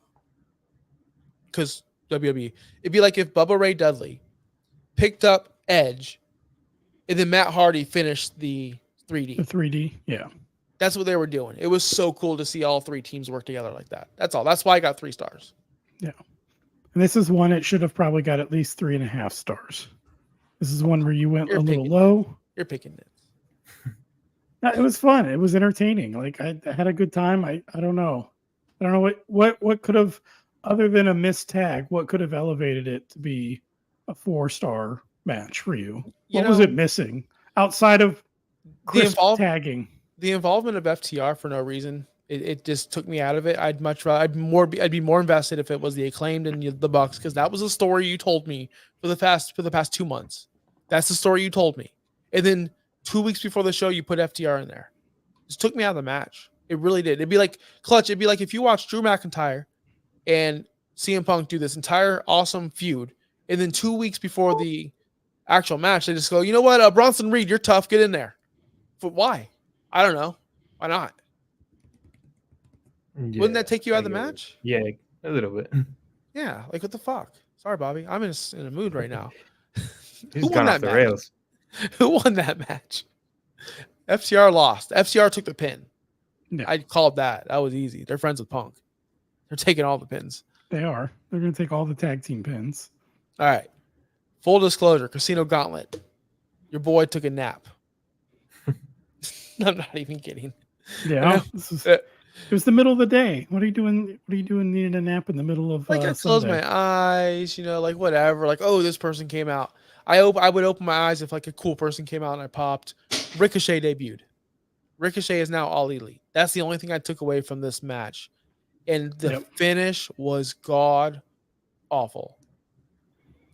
S1: because WWE. It'd be like if Bubba Ray Dudley picked up Edge, and then Matt Hardy finished the 3D.
S2: The 3D, yeah.
S1: That's what they were doing. It was so cool to see all 3 teams work together like that. That's all. That's why I got 3 stars.
S2: Yeah. And this is one it should have probably got at least 3.5 stars. This is one where you went a little low.
S1: You're picking it.
S2: No, it was fun. It was entertaining. Like I had a good time. I don't know. I don't know what could have, other than a missed tag, what could have elevated it to be a 4-star match for you? What was it missing outside of crisp tagging?
S1: The involvement of FTR for no reason. It just took me out of it. I'd be more invested if it was the Acclaimed and the Bucks, because that was the story you told me for the past 2 months. That's the story you told me. And then 2 weeks before the show, you put FTR in there. It just took me out of the match. It really did. It'd be like Clutch. It'd be like if you watch Drew McIntyre and CM Punk do this entire awesome feud, and then 2 weeks before the actual match, they just go, you know what, Bronson Reed, you're tough. Get in there. But why? I don't know. Why not? Wouldn't that take you out of the
S3: I get it.
S1: match?
S3: Yeah, a little bit.
S1: Yeah. Like what the fuck? Sorry, Bobby. I'm in a mood right now.
S3: He's gone off the
S1: match?
S3: rails.
S1: Who won that match? FCR lost. FCR took the pin.
S2: Yeah.
S1: I called that. That was easy. They're friends with Punk. They're taking all the pins.
S2: They are. They're going to take all the tag team pins.
S1: All right. Full disclosure, Casino Gauntlet. Your boy took a nap. I'm not even kidding.
S2: Yeah. It was the middle of the day. What are you doing? What are you doing needing a nap in the middle of
S1: I closed my eyes, like whatever. Like, oh, this person came out. I would open my eyes if like a cool person came out and I popped. Ricochet debuted. Ricochet is now all elite. That's the only thing I took away from this match. And the finish was god awful.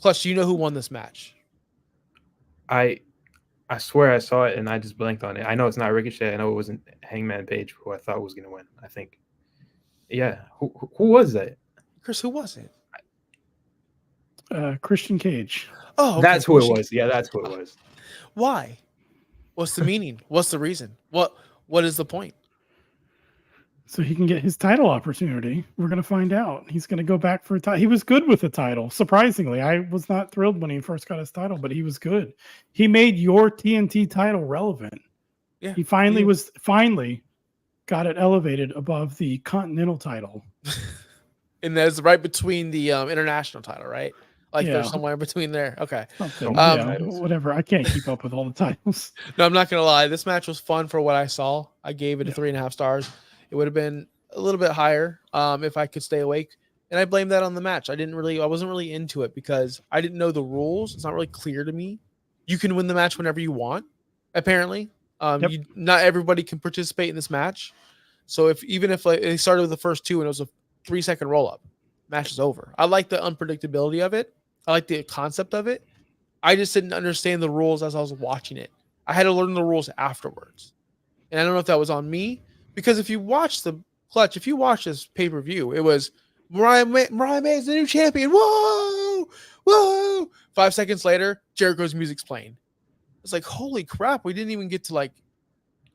S1: Clutch, do you know who won this match?
S3: I swear I saw it and I just blanked on it. I know it's not Ricochet. I know it wasn't Hangman Page, who I thought was going to win. I think. Yeah. Who was that?
S1: Chris, who was it?
S2: Christian Cage.
S1: Oh, okay.
S3: That's who it was. Yeah, that's who it was.
S1: Why? What's the meaning? What's the reason? What is the point?
S2: So he can get his title opportunity. We're going to find out. He's going to go back for a title. He was good with the title. Surprisingly, I was not thrilled when he first got his title, but he was good. He made your TNT title relevant.
S1: Yeah,
S2: he finally got it elevated above the Continental title.
S1: And that's right between the international title, right? Like there's somewhere in between there. Okay.
S2: Whatever. I can't keep up with all the titles.
S1: No, I'm not going to lie. This match was fun for what I saw. I gave it a 3.5 stars. It would have been a little bit higher if I could stay awake. And I blame that on the match. I wasn't really into it because I didn't know the rules. It's not really clear to me. You can win the match whenever you want, apparently. Not everybody can participate in this match. So even if they started with the first two and it was a 3-second roll-up, match is over. I like the unpredictability of it. I like the concept of it. I just didn't understand the rules as I was watching it. I had to learn the rules afterwards. And I don't know if that was on me. Because if you watch this pay-per-view, it was Mariah May is the new champion. Whoa! Whoa! 5 seconds later, Jericho's music's playing. It's like, holy crap, we didn't even get to like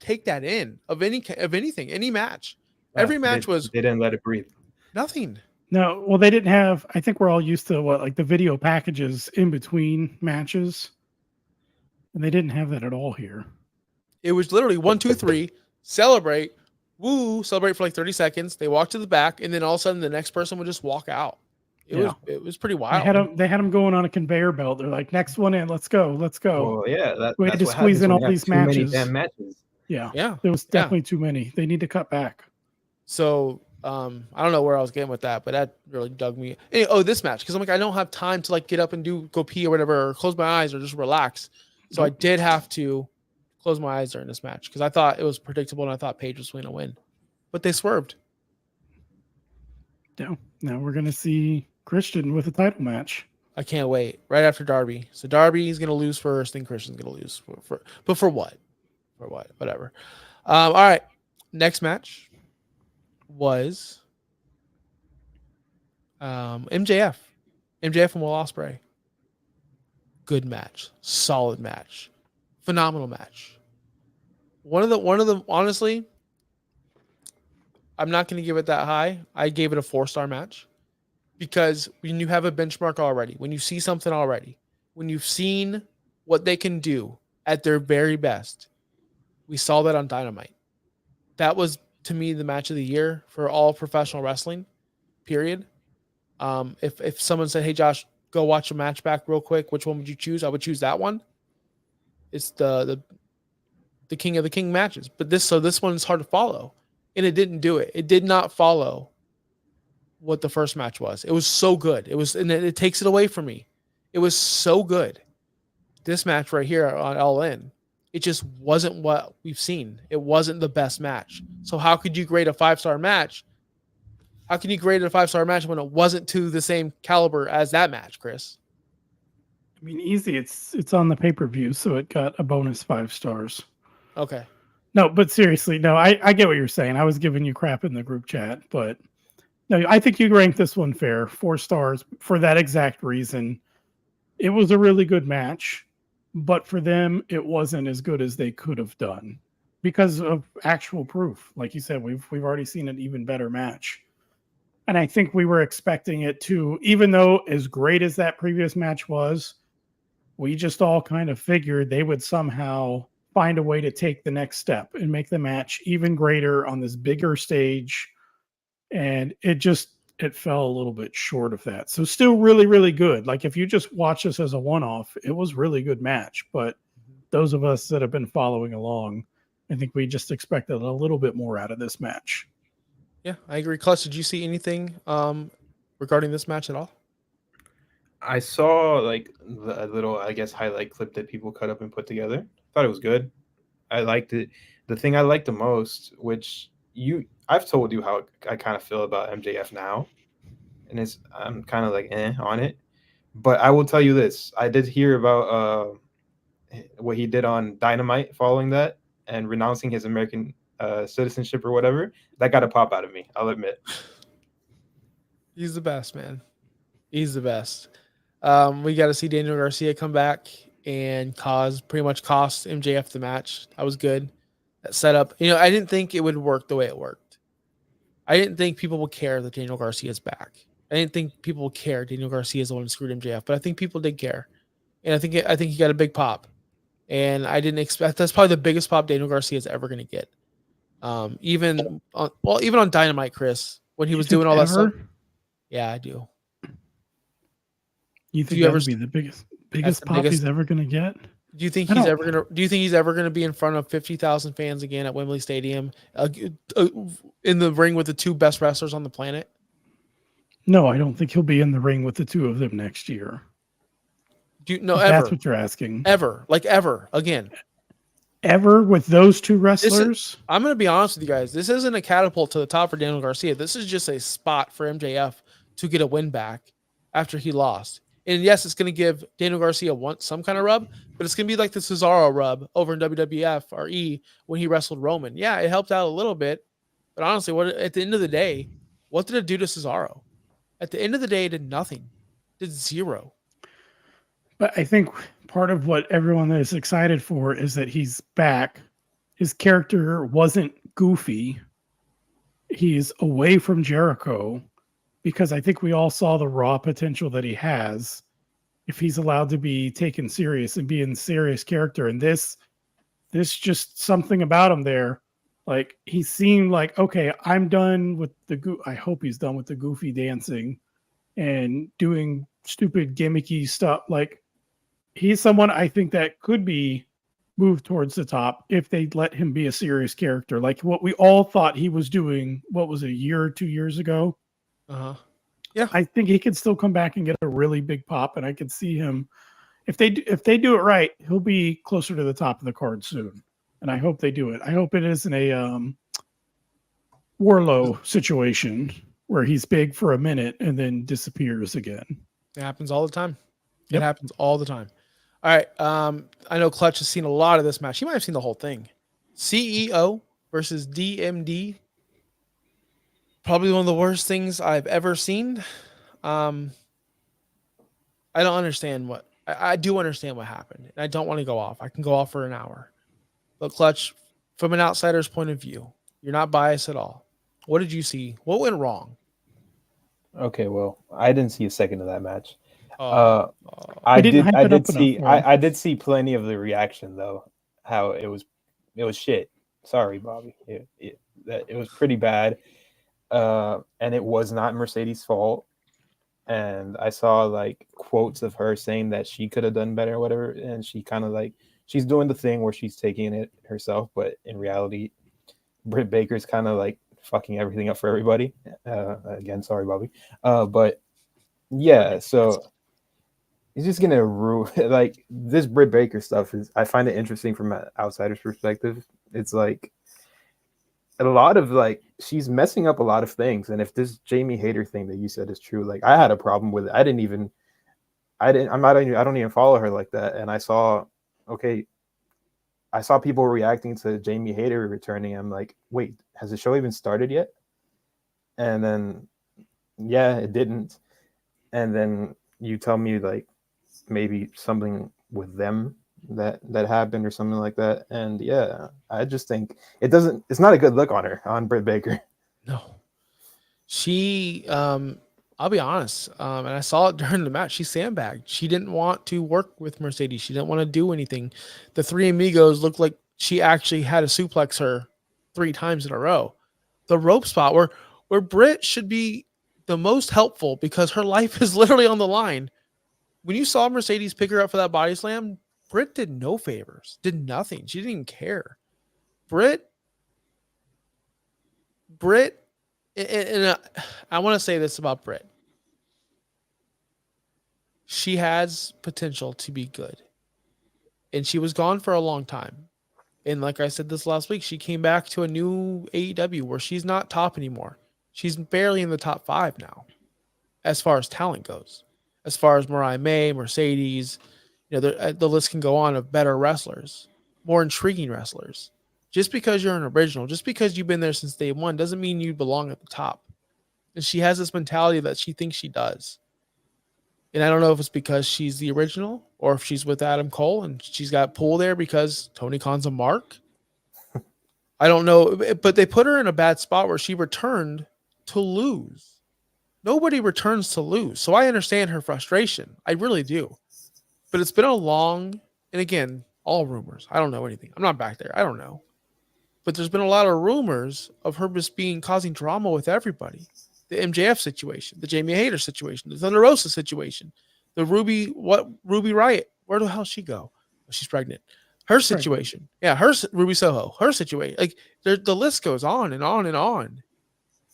S1: take that in of anything, any match. Every match they
S3: didn't let it breathe.
S1: Nothing.
S2: No, well, they didn't have, I think we're all used to like the video packages in between matches. And they didn't have that at all here. It
S1: was literally 1, 2, 3, celebrate. Woo, celebrate for like 30 seconds. They walk to the back, and then all of a sudden the next person would just walk out. It was pretty wild.
S2: They had them going on a conveyor belt. They're like, next one in, let's go.
S3: Well, yeah,
S2: we had to squeeze in all these matches.
S3: Many damn matches.
S2: Yeah. There was definitely too many. They need to cut back.
S1: So I don't know where I was getting with that, but that really dug me. This match, because I'm like, I don't have time to like get up and go pee or whatever, or close my eyes or just relax. So I did have to close my eyes during this match because I thought it was predictable and I thought Paige was going to win, but they swerved.
S2: Yeah. Now we're going to see Christian with a title match.
S1: I can't wait. Right after Darby. So Darby's going to lose first, then Christian's going to lose. But for what? For what? Whatever. All right. Next match was MJF. MJF and Will Ospreay. Good match. Solid match. Phenomenal match. One of the honestly, I'm not going to give it that high. I gave it a 4-star match because when you have a benchmark already, when you see something already, when you've seen what they can do at their very best, we saw that on Dynamite. That was, to me, the match of the year for all professional wrestling, period. If someone said, hey, Josh, go watch a match back real quick, which one would you choose? I would choose that one. It's the king of the king matches. But this one is hard to follow. And it didn't do it. It did not follow what the first match was. It was so good. And it takes it away from me. It was so good. This match right here on All In, it just wasn't what we've seen. It wasn't the best match. So how could you grade a 5-star match? How can you grade a 5-star match when it wasn't to the same caliber as that match, Chris?
S2: I mean, easy. It's on the pay-per-view, so it got a bonus 5 stars.
S1: Okay.
S2: No, but seriously, no, I get what you're saying. I was giving you crap in the group chat, but no, I think you ranked this one fair, 4 stars for that exact reason. It was a really good match, but for them, it wasn't as good as they could have done. because of actual proof. Like you said, we've already seen an even better match. And I think we were expecting it to, even though as great as that previous match was, we just all kind of figured they would somehow find a way to take the next step and make the match even greater on this bigger stage. And it fell a little bit short of that. So still really, really good. Like if you just watch this as a one-off, it was really good match. But those of us that have been following along, I think we just expected a little bit more out of this match.
S1: Yeah, I agree. Clutch, did you see anything regarding this match at all?
S3: I saw like a little, I guess, highlight clip that people cut up and put together. Thought it was good. I liked it. The thing I liked the most, which I've told you how I kind of feel about MJF now, and I'm kind of like on it. But I will tell you this: I did hear about what he did on Dynamite following that and renouncing his American citizenship or whatever. That got a pop out of me. I'll admit.
S1: He's the best, man. He's the best. We got to see Daniel Garcia come back and pretty much cost MJF the match. That was good. That setup. I didn't think it would work the way it worked. I didn't think people would care that Daniel Garcia is back. I didn't think people would care Daniel Garcia is the one who screwed MJF, but I think people did care, and I think he got a big pop. And I didn't expect that's probably the biggest pop Daniel Garcia is ever going to get. Even on Dynamite, Chris, when he was doing all that stuff. Yeah, I do.
S2: You think that would be the biggest pop he's ever going to get?
S1: Do you think he's ever gonna be in front of 50,000 fans again at Wembley Stadium, in the ring with the two best wrestlers on the planet?
S2: No, I don't think he'll be in the ring with the two of them next year.
S1: Ever?
S2: That's what you're asking.
S1: Ever again?
S2: Ever with those two wrestlers?
S1: I'm gonna be honest with you guys. This isn't a catapult to the top for Daniel Garcia. This is just a spot for MJF to get a win back after he lost. And yes, it's going to give Daniel Garcia some kind of rub, but it's going to be like the Cesaro rub over in WWF or when he wrestled Roman. Yeah, it helped out a little bit, but honestly, at the end of the day, what did it do to Cesaro? At the end of the day, it did nothing. It did zero.
S2: But I think part of what everyone is excited for is that he's back. His character wasn't goofy. He's away from Jericho. Because I think we all saw the raw potential that he has if he's allowed to be taken serious and be in serious character. And this just something about him there. Like he seemed like, okay, I'm done with I hope he's done with the goofy dancing and doing stupid gimmicky stuff. Like he's someone I think that could be moved towards the top if they let him be a serious character. Like what we all thought he was doing, what was it, a year or 2 years ago?
S1: Yeah,
S2: I think he could still come back and get a really big pop, and I could see him if they do it right, he'll be closer to the top of the card soon. And I hope they do it. I hope it isn't a Warlow situation where he's big for a minute and then disappears again.
S1: It happens all the time.
S2: Yep.
S1: It happens all the time. All right. I know Clutch has seen a lot of this match. He might have seen the whole thing. CEO versus DMD. Probably one of the worst things I've ever seen. I don't understand I do understand what happened. I don't want to go off. I can go off for an hour. But Clutch, from an outsider's point of view, you're not biased at all. What did you see? What went wrong?
S3: Okay, well, I didn't see a second of that match.
S2: I
S3: did see plenty of the reaction though. How it was shit. Sorry, Bobby. It was pretty bad. And it was not Mercedes' fault. And I saw like quotes of her saying that she could have done better or whatever. And she kind of like, she's doing the thing where she's taking it herself. But in reality, Britt Baker's kind of like fucking everything up for everybody. Again, sorry, Bobby. But yeah, so it's just gonna ruin like this Britt Baker stuff I find it interesting from an outsider's perspective. It's like a lot of like she's messing up a lot of things. And if this Jamie Hayter thing that you said is true, like I had a problem with it. I don't even follow her like that. And I saw people reacting to Jamie Hayter returning. I'm like, wait, has the show even started yet? And then yeah, it didn't. And then you tell me like maybe something with them that happened or something like that. And yeah, I just think it's not a good look on Britt Baker.
S1: No. She, I'll be honest, and I saw it during the match. She sandbagged. She didn't want to work with Mercedes. She didn't want to do anything. The three amigos looked like she actually had to suplex her 3 times in a row. The rope spot where Britt should be the most helpful because her life is literally on the line. When you saw Mercedes pick her up for that body slam, Britt did no favors, did nothing. She didn't even care. Britt, and I want to say this about Britt. She has potential to be good. And she was gone for a long time. And like I said this last week, she came back to a new AEW where she's not top anymore. She's barely in the top 5 now, as far as talent goes. As far as Mariah May, Mercedes, the list can go on of better wrestlers, more intriguing wrestlers. Just because you're an original, just because you've been there since day one, doesn't mean you belong at the top. And she has this mentality that she thinks she does. And I don't know if it's because she's the original or if she's with Adam Cole and she's got pull there because Tony Khan's a mark. I don't know, but they put her in a bad spot where she returned to lose. Nobody returns to lose. So I understand her frustration. I really do. But it's been a long, and again, all rumors. I don't know anything. I'm not back there. I don't know. But there's been a lot of rumors of her just causing drama with everybody. The MJF situation, the Jamie Hayter situation, the Thunder Rosa situation, the Ruby Riot. Where the hell she go? Oh, she's pregnant. Her situation. Yeah, Ruby Soho. Her situation. Like the list goes on and on and on.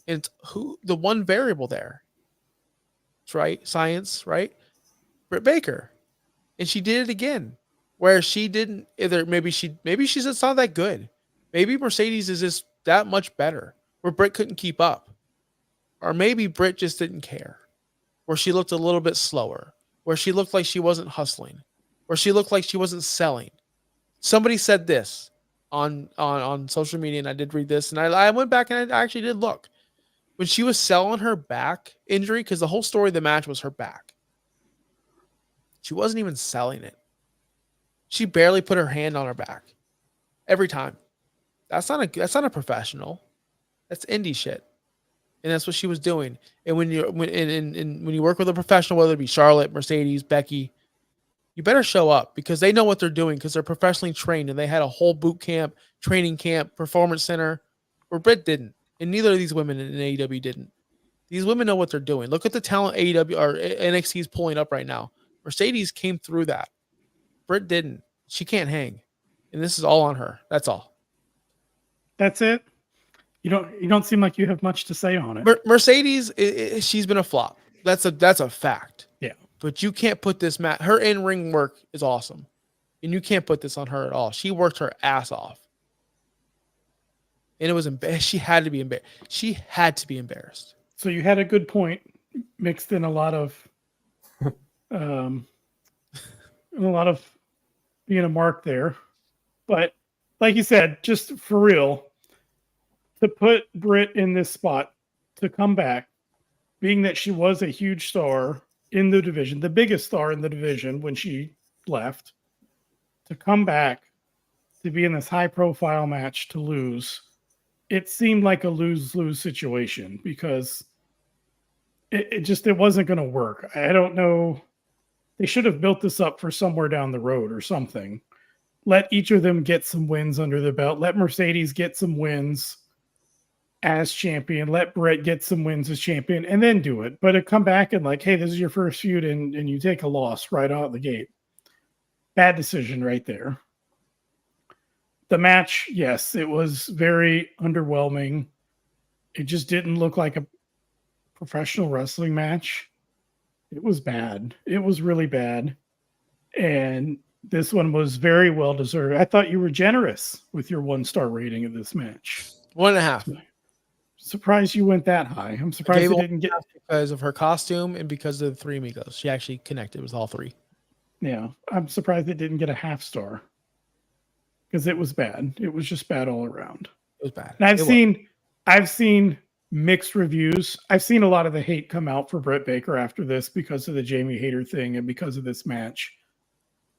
S1: And it's the one variable there. That's right. Science, right? Britt Baker. And she did it again. Where she didn't either maybe she's just not that good. Maybe Mercedes is just that much better. Where Britt couldn't keep up. Or maybe Britt just didn't care. Where she looked a little bit slower. Where she looked like she wasn't hustling. Where she looked like she wasn't selling. Somebody said this on social media, and I did read this, and I went back and I actually did look. When she was selling her back injury, because the whole story of the match was her back. She wasn't even selling it. She barely put her hand on her back. Every time. That's not a professional. That's indie shit. And that's what she was doing. And when you work with a professional, whether it be Charlotte, Mercedes, Becky, you better show up because they know what they're doing because they're professionally trained and they had a whole boot camp, training camp, performance center, where Britt didn't. And neither of these women in AEW didn't. These women know what they're doing. Look at the talent AEW or NXT is pulling up right now. Mercedes came through that. Britt didn't. She can't hang. And this is all on her. That's all.
S2: That's it. You don't seem like you have much to say on it.
S1: Mercedes, she's been a flop. That's a fact.
S2: Yeah. But
S1: you can't put this match. Her in-ring work is awesome. And you can't put this on her at all. She worked her ass off. And it was embarrassed. She had to be embarrassed.
S2: So you had a good point mixed in a lot of being a mark there. But like you said, just for real, to put Britt in this spot to come back, being that she was a huge star in the division, the biggest star in the division when she left, to come back to be in this high profile match to lose, it seemed like a lose-lose situation because it wasn't going to work. I don't know. They should have built this up for somewhere down the road or something. Let each of them get some wins under their belt. Let Mercedes get some wins as champion. Let Britt get some wins as champion and then do it. But to come back and like, hey, this is your first feud and you take a loss right out the gate. Bad decision right there. The match, yes, it was very underwhelming. It just didn't look like a professional wrestling match. It was bad. It was really bad. And this one was very well deserved. I thought you were generous with your 1-star rating of this match.
S1: 1.5.
S2: Surprised you went that high. I'm surprised it didn't get
S1: because of her costume and because of the three amigos. She actually connected with all three.
S2: Yeah, I'm surprised it didn't get a 0.5 star because it was bad. It was just bad all around.
S1: It was bad.
S2: And I've seen mixed reviews. I've seen a lot of the hate come out for Britt Baker after this because of the Jamie Hayter thing and because of this match.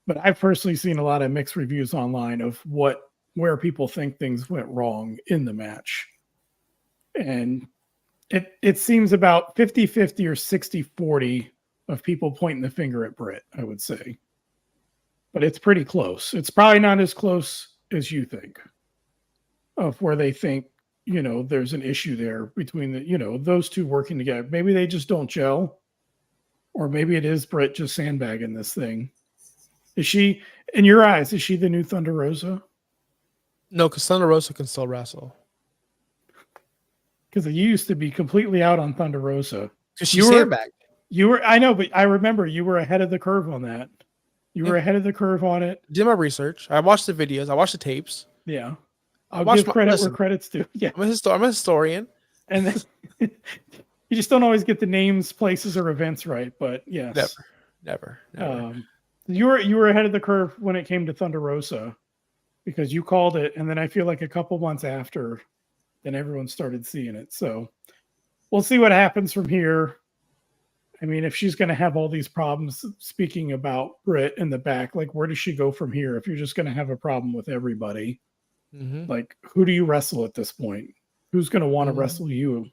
S2: But I've personally seen a lot of mixed reviews online of where people think things went wrong in the match. And it seems about 50-50 or 60-40 of people pointing the finger at Britt, I would say. But it's pretty close. It's probably not as close as you think of where they think, there's an issue there between those two working together. Maybe they just don't gel, or maybe it is Britt just sandbagging this thing. Is she, in your eyes, is she the new Thunder Rosa?
S1: No, because Thunder Rosa can still wrestle.
S2: Because you used to be completely out on Thunder Rosa.
S1: Because she sandbagged.
S2: I know, but I remember you were ahead of the curve on that. You were ahead of the curve on it.
S1: Did my research. I watched the videos. I watched the tapes.
S2: Yeah. I'll give credit where credit's due. Yeah.
S1: I'm a historian.
S2: And then you just don't always get the names, places, or events right. But yes.
S1: Never.
S2: You were ahead of the curve when it came to Thunder Rosa because you called it. And then I feel like a couple months after, then everyone started seeing it. So we'll see what happens from here. I mean, if she's going to have all these problems, speaking about Britt in the back, like where does she go from here? If you're just going to have a problem with everybody, like who do you wrestle at this point? Who's going to want to wrestle you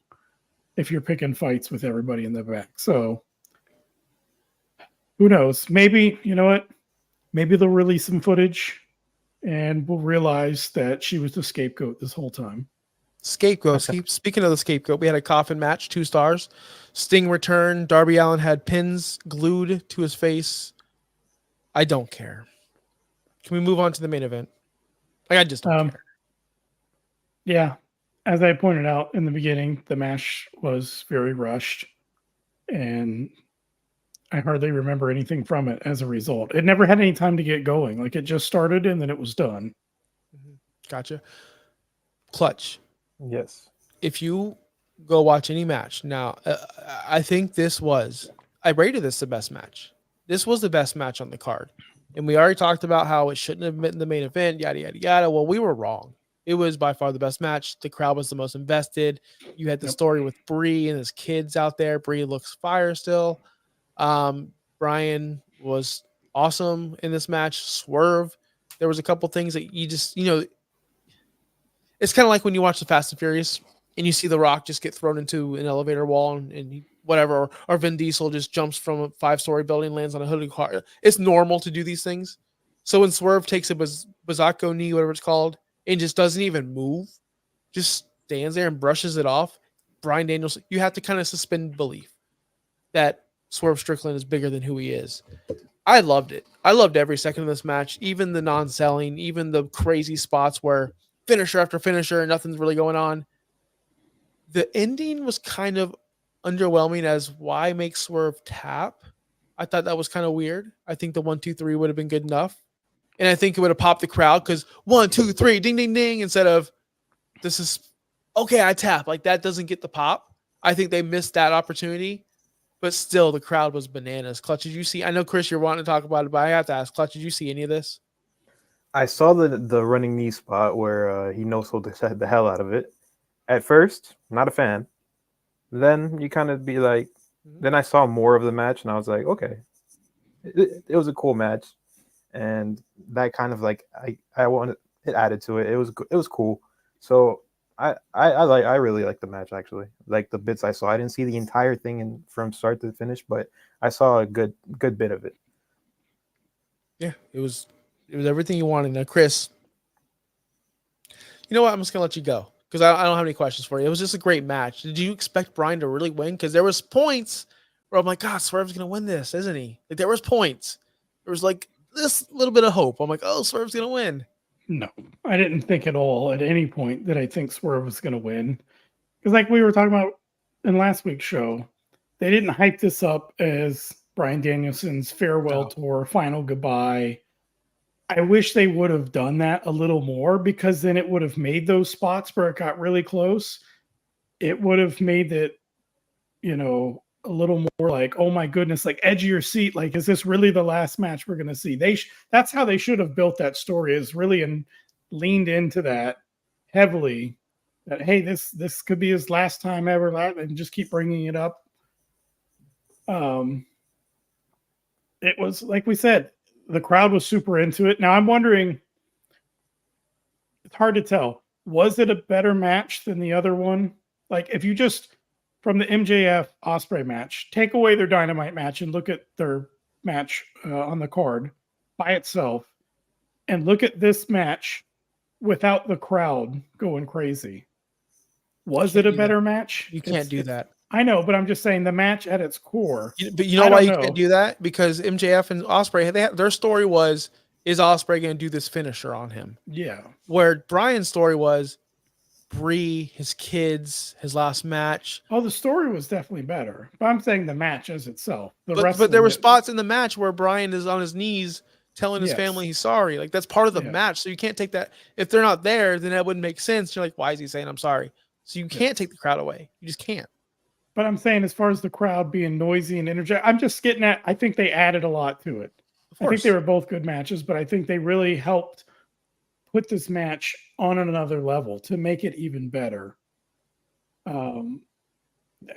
S2: if you're picking fights with everybody in the back? So who knows? Maybe, you know what? Maybe they'll release some footage and we'll realize that she was the scapegoat this whole time.
S1: Scapegoat. Speaking of the scapegoat, we had a coffin match, 2 stars. Sting returned. Darby Allin had pins glued to his face. I don't care. Can we move on to the main event? Like, I just don't care.
S2: Yeah. As I pointed out in the beginning, the match was very rushed. And I hardly remember anything from it as a result. It never had any time to get going. Like, it just started and then it was done.
S1: Gotcha. Clutch.
S3: Yes.
S1: If you go watch any match now, I think I rated this the best match. This was the best match on the card. And we already talked about how it shouldn't have been the main event, yada, yada, yada. Well, we were wrong. It was by far the best match. The crowd was the most invested. You had the story with Bree and his kids out there. Bree looks fire still. Brian was awesome in this match. Swerve. There was a couple things that you just, it's kind of like when you watch the Fast and Furious and you see The Rock just get thrown into an elevator wall and whatever, or Vin Diesel just jumps from a 5-story building, lands on a hooded car. It's normal to do these things. So when Swerve takes a Bazako knee, whatever it's called, and just doesn't even move, just stands there and brushes it off, Bryan Danielson, you have to kind of suspend belief that Swerve Strickland is bigger than who he is. I loved it. I loved every second of this match, even the non-selling, even the crazy spots where finisher after finisher, nothing's really going on. The ending was kind of underwhelming as why make Swerve tap? I thought that was kind of weird. I think the 1, 2, 3 would have been good enough. And I think it would have popped the crowd because 1, 2, 3, ding, ding, ding, instead of this is okay, I tap. Like that doesn't get the pop. I think they missed that opportunity. But still, the crowd was bananas. Clutch, did you see? I know, Chris, you're wanting to talk about it, but I have to ask, Clutch, did you see any of this?
S3: I saw the running knee spot where he no-sold the hell out of it. At first, not a fan. Then you kind of be like, then I saw more of the match and I was like, okay, it was a cool match, and that kind of like I wanted it added to it. It was cool. So I really like the match actually. Like the bits I saw, I didn't see the entire thing from start to finish, but I saw a good bit of it.
S1: Yeah, it was everything you wanted. Now, Chris, you know what? I'm just gonna let you go because I don't have any questions for you. It was just a great match. Did you expect Bryan to really win? Because there was points where I'm like, God, Swerve's gonna win this, isn't he? Like there was points. There was like this little bit of hope. I'm like, oh, Swerve's gonna win.
S2: No, I didn't think at all at any point that I think Swerve was going to win. Because like we were talking about in last week's show, they didn't hype this up as Bryan Danielson's farewell tour, final goodbye. I wish they would have done that a little more because then it would have made those spots where it got really close. It would have made it, a little more like, oh my goodness, like edge of your seat. Like, is this really the last match we're going to see? That's how they should have built that story, is really leaned into that heavily that, hey, this could be his last time ever, and just keep bringing it up. It was, like we said, the crowd was super into it. Now I'm wondering, it's hard to tell. Was it a better match than the other one? Like if you just from the MJF Osprey match, take away their Dynamite match and look at their match on the card by itself, and look at this match without the crowd going crazy. Was it a better match?
S1: You can't do that.
S2: I know, but I'm just saying the match at its core.
S1: But you know why you can't do that? Because MJF and Osprey, their story was, is Osprey going to do this finisher on him?
S2: Yeah.
S1: Where Brian's story was Bree, his kids, his last match.
S2: Oh, the story was definitely better. But I'm saying the match as itself.
S1: But there were spots in the match where Brian is on his knees telling his family he's sorry. Like that's part of the match. So you can't take that. If they're not there, then that wouldn't make sense. You're like, why is he saying I'm sorry? So you can't take the crowd away. You just can't.
S2: But I'm saying as far as the crowd being noisy and energetic, I'm just getting at, I think they added a lot to it. I think they were both good matches, but I think they really helped put this match on another level to make it even better. I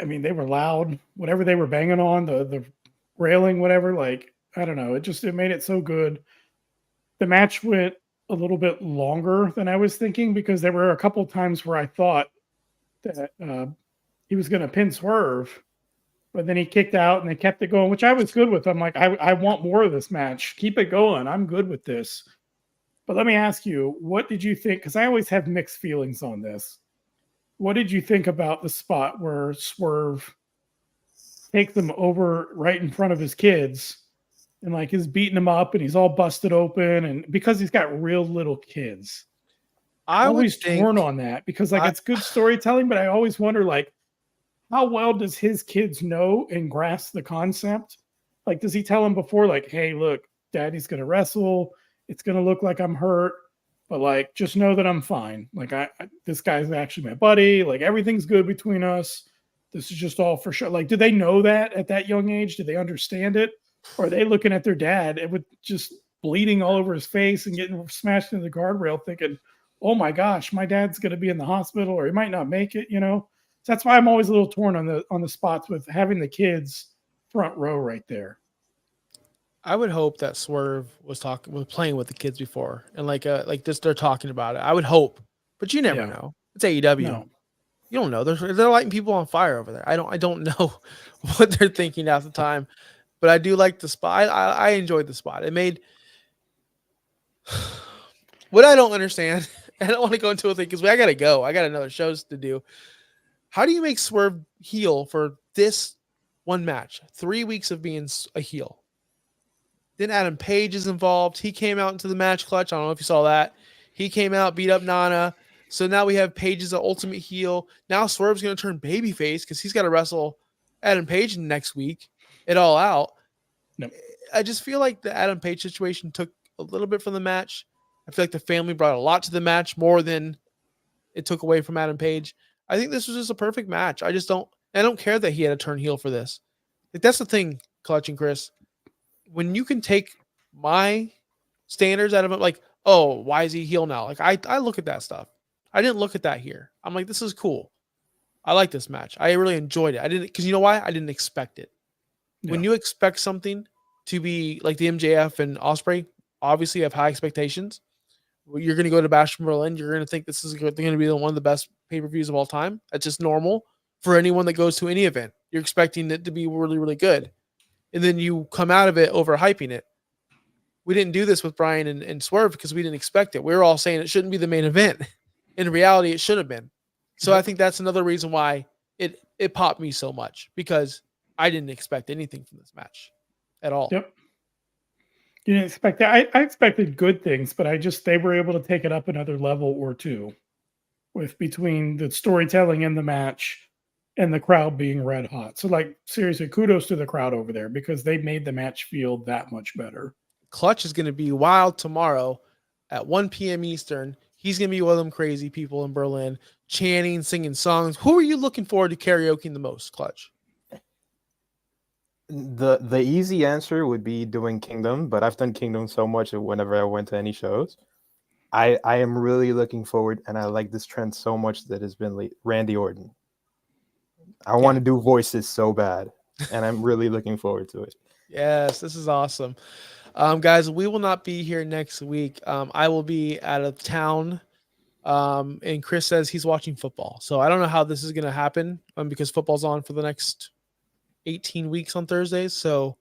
S2: mean, they were loud, whatever they were banging on, the railing, whatever, like, I don't know. It made it so good. The match went a little bit longer than I was thinking because there were a couple of times where I thought that he was going to pin Swerve, but then he kicked out and they kept it going, which I was good with. I'm like, I want more of this match. Keep it going. I'm good with this. But let me ask you, what did you think? Because I always have mixed feelings on this. What did you think about the spot where Swerve takes them over right in front of his kids and like is beating them up and he's all busted open, and because he's got real little kids?
S1: I
S2: always torn on that because like it's good storytelling, but I always wonder like how well does his kids know and grasp the concept? Like, does he tell them before, like, hey, look, daddy's going to wrestle. It's going to look like I'm hurt, but like, just know that I'm fine. Like this guy's actually my buddy. Like everything's good between us. This is just all for sure. Like, do they know that at that young age? Do they understand it? Or are they looking at their dad with just bleeding all over his face and getting smashed into the guardrail thinking, oh my gosh, my dad's going to be in the hospital or he might not make it, you know? So that's why I'm always a little torn on the spots with having the kids front row right there.
S1: I would hope that Swerve was playing with the kids before, and like this, they're talking about it. I would hope, but you never know. It's AEW. No. You don't know. They're lighting people on fire over there. I don't know what they're thinking at the time, but I do like the spot. I enjoyed the spot. It made what I don't understand. I don't want to go into a thing because I gotta go. I got another shows to do. How do you make Swerve heel for this one match? 3 weeks of being a heel. Then Adam Page is involved. He came out into the match clutch. I don't know if you saw that. He came out, beat up Nana. So now we have Page as the ultimate heel. Now Swerve's going to turn babyface because he's got to wrestle Adam Page next week. It all out.
S2: No.
S1: I just feel like the Adam Page situation took a little bit from the match. I feel like the family brought a lot to the match, more than it took away from Adam Page. I think this was just a perfect match. I don't care that he had to turn heel for this. Like, that's the thing, Clutch and Chris. When you can take my standards out of it, like, oh, why is he heel now? Like, I look at that stuff. I didn't look at that here. I'm like, this is cool. I like this match. I really enjoyed it. Because you know why? I didn't expect it. Yeah. When you expect something to be like the MJF and Osprey, obviously you have high expectations. You're going to go to Bash from Berlin. You're going to think this is going to be one of the best pay-per-views of all time. That's just normal for anyone that goes to any event. You're expecting it to be really, really good. And then you come out of it overhyping it. We didn't do this with Brian and Swerve because we didn't expect it. We were all saying it shouldn't be the main event. In reality, it should have been. So I think that's another reason why it popped me so much, because I didn't expect anything from this match at all.
S2: Yep. You didn't expect that. I expected good things, but they were able to take it up another level or two between the storytelling in the match and the crowd being red hot. So like, seriously, kudos to the crowd over there because they made the match feel that much better.
S1: Clutch is going to be wild tomorrow at 1 p.m. Eastern. He's going to be one of them crazy people in Berlin, chanting, singing songs. Who are you looking forward to karaokeing the most, Clutch?
S3: The easy answer would be doing Kingdom, but I've done Kingdom so much whenever I went to any shows. I am really looking forward, and I like this trend so much that has been Randy Orton. I want to do voices so bad, and I'm really looking forward to it.
S1: Yes, this is awesome. Guys, we will not be here next week. I will be out of town. And Chris says he's watching football. So I don't know how this is going to happen because football's on for the next 18 weeks on Thursdays. So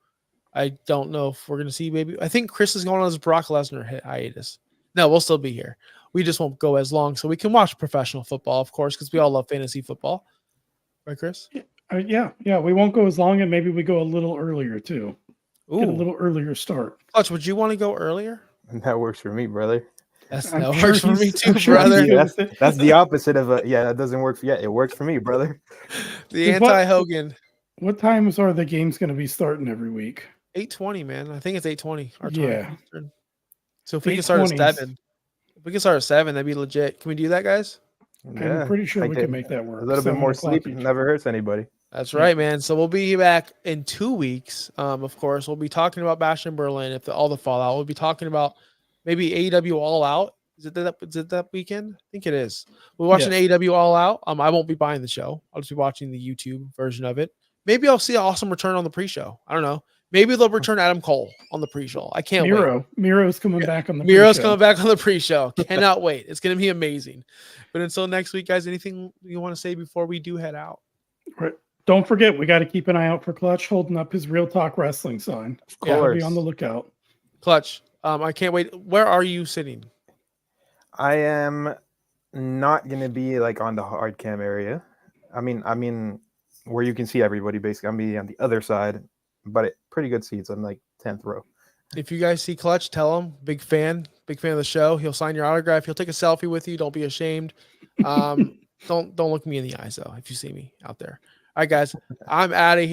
S1: I don't know if we're going to see maybe. I think Chris is going on his Brock Lesnar hiatus. No, we'll still be here. We just won't go as long so we can watch professional football, of course, because we all love fantasy football. Right, Chris?
S2: Yeah. We won't go as long, and maybe we go a little earlier too.
S1: Ooh.
S2: Get a little earlier start.
S1: Clutch, would you want to go earlier?
S3: That works for me, brother.
S1: That works for me too,
S2: sure
S1: brother.
S3: That's the opposite of a that doesn't work for it works for me, brother.
S1: The anti-Hogan.
S2: What times are the games going to be starting every week?
S1: 8:20, man. I think it's 8:20 our time.
S2: Yeah.
S1: So if we can start at 7, that'd be legit. Can we do that, guys?
S2: I'm pretty sure we can make that work.
S3: A little bit more sleep never hurts anybody.
S1: That's right, man. So we'll be back in 2 weeks. Of course, we'll be talking about Bash in Berlin. All the fallout, we'll be talking about maybe AEW All Out. Is it that weekend? I think it is. We're watching AEW All Out. I won't be buying the show. I'll just be watching the YouTube version of it. Maybe I'll see an awesome return on the pre-show. I don't know. Maybe they'll return Adam Cole on the pre-show. I can't wait.
S2: Miro's coming back on the
S1: Miro's coming back on the pre-show. Cannot wait. It's going to be amazing. But until next week, guys, anything you want to say before we do head out?
S2: Right. Don't forget, we got to keep an eye out for Clutch holding up his Real Talk Wrestling sign.
S3: Of course.
S2: Be on the lookout.
S1: Clutch, I can't wait. Where are you sitting?
S3: I am not going to be like on the hard cam area. I mean, where you can see everybody, basically. I'm going to be on the other side, but pretty good seats. I'm like 10th row.
S1: If you guys see Clutch, tell him, big fan of the show. He'll sign your autograph. He'll take a selfie with you. Don't be ashamed. Don't look me in the eyes, though, if you see me out there. All right, guys, I'm out of here.